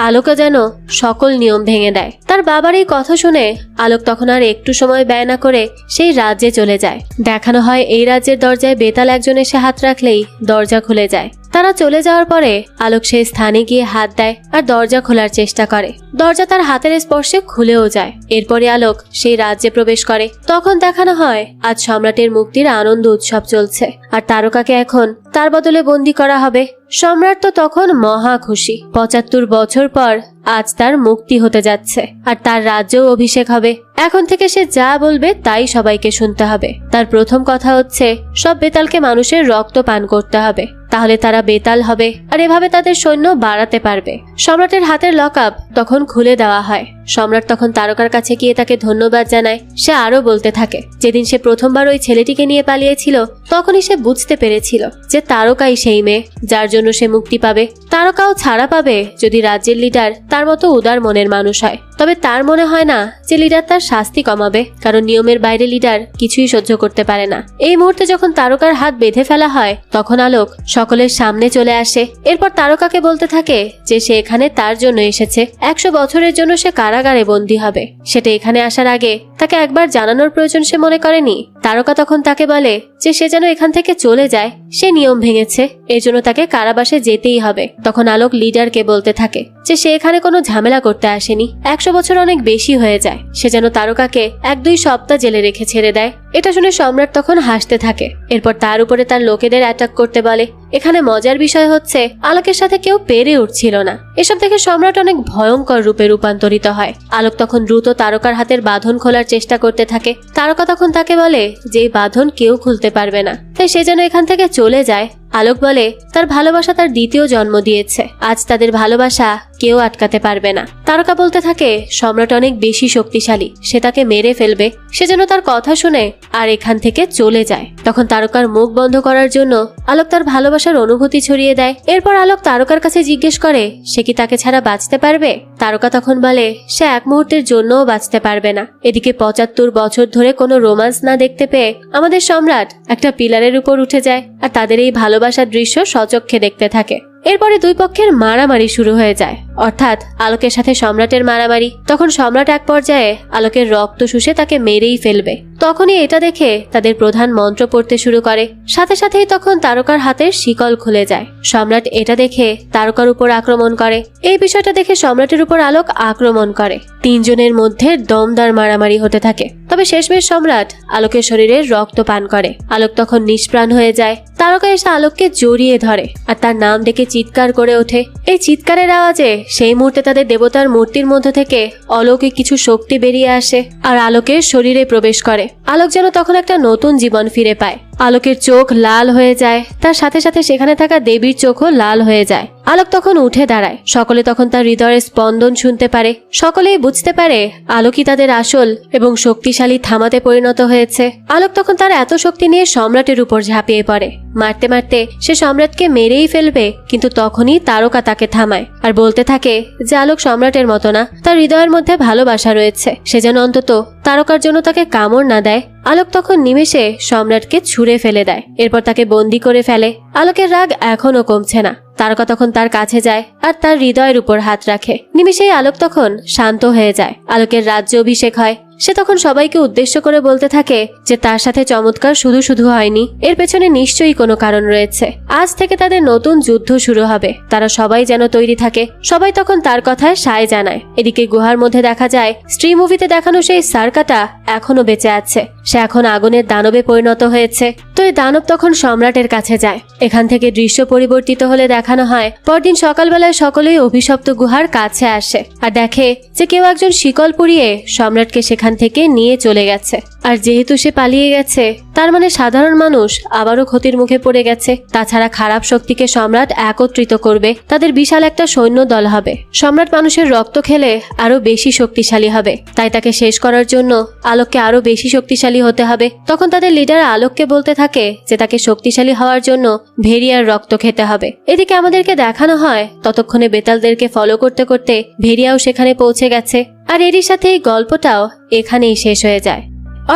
আলোকও যেন সকল নিয়ম ভেঙে দেয়। তার বাবার এই কথা শুনে আলোক তখন আর একটু সময় ব্যয় না করে সেই রাজ্যে চলে যায়। দেখানো হয় এই রাজ্যের দরজায় বেতাল একজন এসে হাত রাখলেই দরজা খুলে যায়। তারা চলে যাওয়ার পরে আলোক সেই স্থানে গিয়ে হাত দেয় আর দরজা খোলার চেষ্টা করে। দরজা তার হাতের স্পর্শে খুলেও যায়। এরপরে আলোক সেই রাজ্যে প্রবেশ করে। তখন দেখানো হয় আজ সম্রাটের মুক্তির আনন্দ উৎসব চলছে, আর তারকাকে এখন তার বদলে বন্দী করা হবে। সম্রাট তো তখন মহা খুশি। 75 বছর পর আজ তার মুক্তি হতে যাচ্ছে, আর তার রাজ্যেও অভিষেক হবে। এখন থেকে সে যা বলবে তাই সবাইকে শুনতে হবে। তার প্রথম কথা হচ্ছে সব বেতালকে মানুষের রক্ত পান করতে হবে, তাহলে তারা বেতাল হবে, আর এভাবে তাদের সৈন্য বাড়াতে পারবে। সম্রাটের হাতের লকআপ তখন খুলে দেওয়া হয়। সম্রাট তখন তারকার কাছে গিয়ে তাকে ধন্যবাদ জানায়। সে আরো বলতে থাকে যেদিন সে প্রথমবার ওই ছেলেটিকে নিয়ে পালিয়েছিল তখনই সে বুঝতে পেরেছিল যে তারকাই সেই মেয়ে যার জন্য সে মুক্তি পাবে। তারকাও ছাড়া পাবে যদি রাজ্যের লিডার তার মতো উদার মনের মানুষ হয়। তবে তার মনে হয় না যে লিডার তার শাস্তি কমাবে, কারণ নিয়মের বাইরে লিডার কিছুই সহ্য করতে পারে না। এই মুহূর্তে যখন তারকার হাত বেঁধে ফেলা হয় তখন আলোক সকলের সামনে চলে আসে। এরপর তারকাকে বলতে থাকে যে সে এখানে তার জন্য এসেছে। 100 বছরের জন্য সে কারাগারে বন্দী হবে। সেটা এখানে আসার আগে তাকে একবার জানানোর প্রয়োজন সে মনে করেনি। তারকা তখন তাকে বলে যে সে যেন এখান থেকে চলে যায়, সে নিয়ম ভেঙেছে, এর জন্য তাকে কারাবাসে যেতেই হবে। তখন আলোক লিডারকে বলতে থাকে যে সে এখানে কোনো ঝামেলা করতে আসেনি, 100 বছর অনেক বেশি হয়ে যায়, সে যেন তারকাকে 1-2 সপ্তাহ জেলে রেখে ছেড়ে দেয়। এটা শুনে সম্রাট তখন হাসতে থাকে। এরপর তার উপরে তার লোকেদের অ্যাটাক করতে বলে। এখানে মজার বিষয় হচ্ছে আলোকের সাথে কেউ পেরে উঠছিল না। এসব দেখে সম্রাট অনেক ভয়ঙ্কর রূপে রূপান্তরিত হয়। আলোক তখন দ্রুত তারকার হাতের বাঁধন খোলার চেষ্টা করতে থাকে। তারকা তখন তাকে বলে যে এই বাঁধন কেউ খুলতে পারবে না, তাই সে যেন এখান থেকে চলে যায়। আলোক বলে তার ভালোবাসা তার দ্বিতীয় জন্ম দিয়েছে, আজ তাদের ভালোবাসা কেউ আটকাতে পারবে না। তারকা বলতে থাকে সম্রাট অনেক বেশি শক্তিশালী, সে তাকে মেরে ফেলবে, সে যেন তার কথা শুনে আর এখান থেকে চলে যায়। তখন তারকার মুখ বন্ধ করার জন্য আলোক তার ভালোবাসার অনুভূতি ছড়িয়ে দেয়। এরপর আলোক তারকার কাছে জিজ্ঞেস করে সে কি তাকে ছাড়া বাঁচতে পারবে। তারকা তখন বলে সে এক মুহূর্তের জন্যও বাঁচতে পারবে না। এদিকে 75 বছর ধরে কোনো রোমান্স না দেখতে পেয়ে আমাদের সম্রাট একটা পিলারের উপর উঠে যায়, আর তাদের এই ভালোবাসার দৃশ্য সচক্ষে দেখতে থাকে। এরপরে দুই পক্ষের মারামারি শুরু হয়ে যায়, অর্থাৎ আলোকের সাথে সম্রাটের মারামারি। তখন সম্রাট এক পর্যায়ে আলোকের রক্ত শুষে তাকে মেরেই ফেলবে। তখনই এটা দেখে তাদের প্রধান মন্ত্র পড়তে শুরু করে। সাথে সাথেই তখন তারকার হাতের শিকল খুলে যায়। সম্রাট এটা দেখে তারকার উপর আক্রমণ করে। এই বিষয়টা দেখে সম্রাটের উপর আলোক আক্রমণ করে। 3 জনের মধ্যে দমদার মারামারি হতে থাকে। তবে শেষমেশ সম্রাট আলোকের শরীরে রক্ত পান করে। আলোক তখন নিষ্প্রাণ হয়ে যায়। তারকা এসে আলোককে জড়িয়ে ধরে আর তার নাম ডেকে চিৎকার করে ওঠে। এই চিৎকারের আওয়াজে সেই মুহূর্তে তাদের দেবতার মূর্তির মধ্য থেকে অলৌকিক কিছু শক্তি বেরিয়ে আসে আর আলোকের শরীরে প্রবেশ করে। আলোক যেন তখন একটা নতুন জীবন ফিরে পায়। আলোকের চোখ লাল হয়ে যায়, তার সাথে সাথে সেখানে থাকা দেবীর চোখও লাল হয়ে যায়। আলোক তখন উঠে দাঁড়ায়। সকলে তখন তার হৃদয়ের স্পন্দন শুনতে পারে। সকলেই বুঝতে পারে আলোকই তাদের আসল এবং শক্তিশালী থামাতে পরিণত হয়েছে। আলোক তখন তার এত শক্তি নিয়ে সম্রাটের উপর ঝাঁপিয়ে পড়ে। মারতে মারতে সে সম্রাটকে মেরেই ফেলবে, কিন্তু তখনই তারকা তাকে থামায় আর বলতে থাকে যে আলোক সম্রাটের মতো না, তার হৃদয়ের মধ্যে ভালোবাসা রয়েছে, সে যেন অন্তত তারকার জন্য তাকে কামড় না দেয়। আলোক তখন নিমেষে সম্রাটকে ছুঁড়ে ফেলে দেয়। এরপর তাকে বন্দি করে ফেলে। আলোকের রাগ এখনো কমছে না। তারকা তখন তার কাছে যায় আর তার হৃদয়ের উপর হাত রাখে। নিমেষেই আলোক তখন শান্ত হয়ে যায়। আলোকের রাজ্য অভিষেক হয়। সে তখন সবাইকে উদ্দেশ্য করে বলতে থাকে যে তার সাথে চমৎকার শুধু শুধু হয়নি, এর পেছনে নিশ্চয়ই কোনো কারণ রয়েছে। আজ থেকে তাদের নতুন যুদ্ধ শুরু হবে, তারা সবাই যেন তৈরি থাকে। সবাই তখন তার কথায় সায় জানায়। এদিকে গুহার মধ্যে দেখা যায় স্ত্রী মুভিতে দেখানো সেই সার্কাটা এখনো বেঁচে আছে। সে এখন আগুনের দানবে পরিণত হয়েছে। তো এই দানব তখন সম্রাটের কাছে যায়। এখান থেকে দৃশ্য পরিবর্তিত হলে দেখানো হয় পরদিন সকালবেলায় সকলেই অভিশপ্ত গুহার কাছে আসে আর দেখে যে কেউ একজন শিকল পরিয়ে সম্রাটকে সেখান থেকে নিয়ে চলে গেছে। আর যেহেতু সে পালিয়ে গেছে, তার মানে সাধারণ মানুষ আবারও ক্ষতির মুখে পড়ে গেছে। তাছাড়া খারাপ শক্তিকে সম্রাট একত্রিত করবে, তাদের বিশাল একটা সৈন্য দল হবে। সম্রাট মানুষের রক্ত খেলে আরো বেশি শক্তিশালী হবে, তাই তাকে শেষ করার জন্য আলোককে আরো বেশি শক্তিশালী হতে হবে। তখন তাদের লিডার আলোককে বলতে থাকে যে তাকে শক্তিশালী হওয়ার জন্য ভেরিয়ার রক্ত খেতে হবে। এদিকে আমাদেরকে দেখানো হয় ততক্ষণে বেতালদেরকে ফলো করতে করতে ভেরিয়াও সেখানে পৌঁছে গেছে। আর এরই সাথে এই গল্পটাও এখানেই শেষ হয়ে যায়।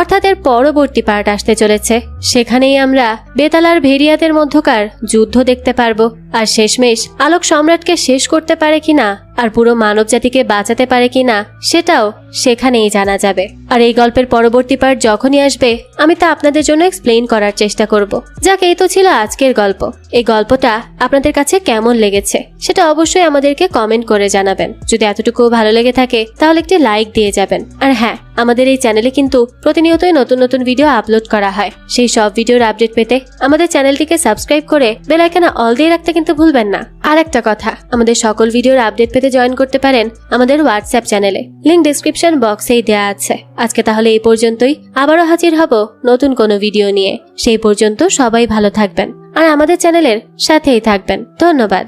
অর্থাৎ এর পরবর্তী পার্ট আসতে চলেছে। সেখানেই আমরা বেতাল আর ভেরিয়াদের মধ্যকার যুদ্ধ দেখতে পারবো। আর শেষমেশ আলোক সম্রাটকে শেষ করতে পারে কিনা আর পুরো মানব জাতিকে বাঁচাতে পারে কিনা সেটাও সেখানেই জানা যাবে। আর এই গল্পের পরবর্তী পার্ট যখনই আসবে আমি তা আপনাদের জন্য এক্সপ্লেইন করার চেষ্টা করব। যাক, এই তো ছিল আজকের গল্প। এই গল্পটা আপনাদের কাছে কেমন লেগেছে সেটা অবশ্যই আমাদেরকে কমেন্ট করে জানাবেন। যদি এতটুকু ভালো লেগে থাকে তাহলে একটি লাইক দিয়ে যাবেন। আর হ্যাঁ, আমাদের এই চ্যানেলে কিন্তু প্রতিনিয়তই নতুন নতুন ভিডিও আপলোড করা হয়। সেই সব ভিডিওর আপডেট পেতে আমাদের চ্যানেলটিকে সাবস্ক্রাইব করে বেল আইকনে অল দিয়ে রাখতে কিন্তু ভুলবেন না। আর একটা কথা, আমাদের সকল ভিডিওর আপডেট পেতে জয়েন করতে পারেন আমাদের হোয়াটসঅ্যাপ চ্যানেলে, লিংক ডেসক্রিপশন বক্সেই দেওয়া আছে। আজকে তাহলে এই পর্যন্তই, আবারও হাজির হব নতুন কোনো ভিডিও নিয়ে। সেই পর্যন্ত সবাই ভালো থাকবেন আর আমাদের চ্যানেলের সাথেই থাকবেন। ধন্যবাদ।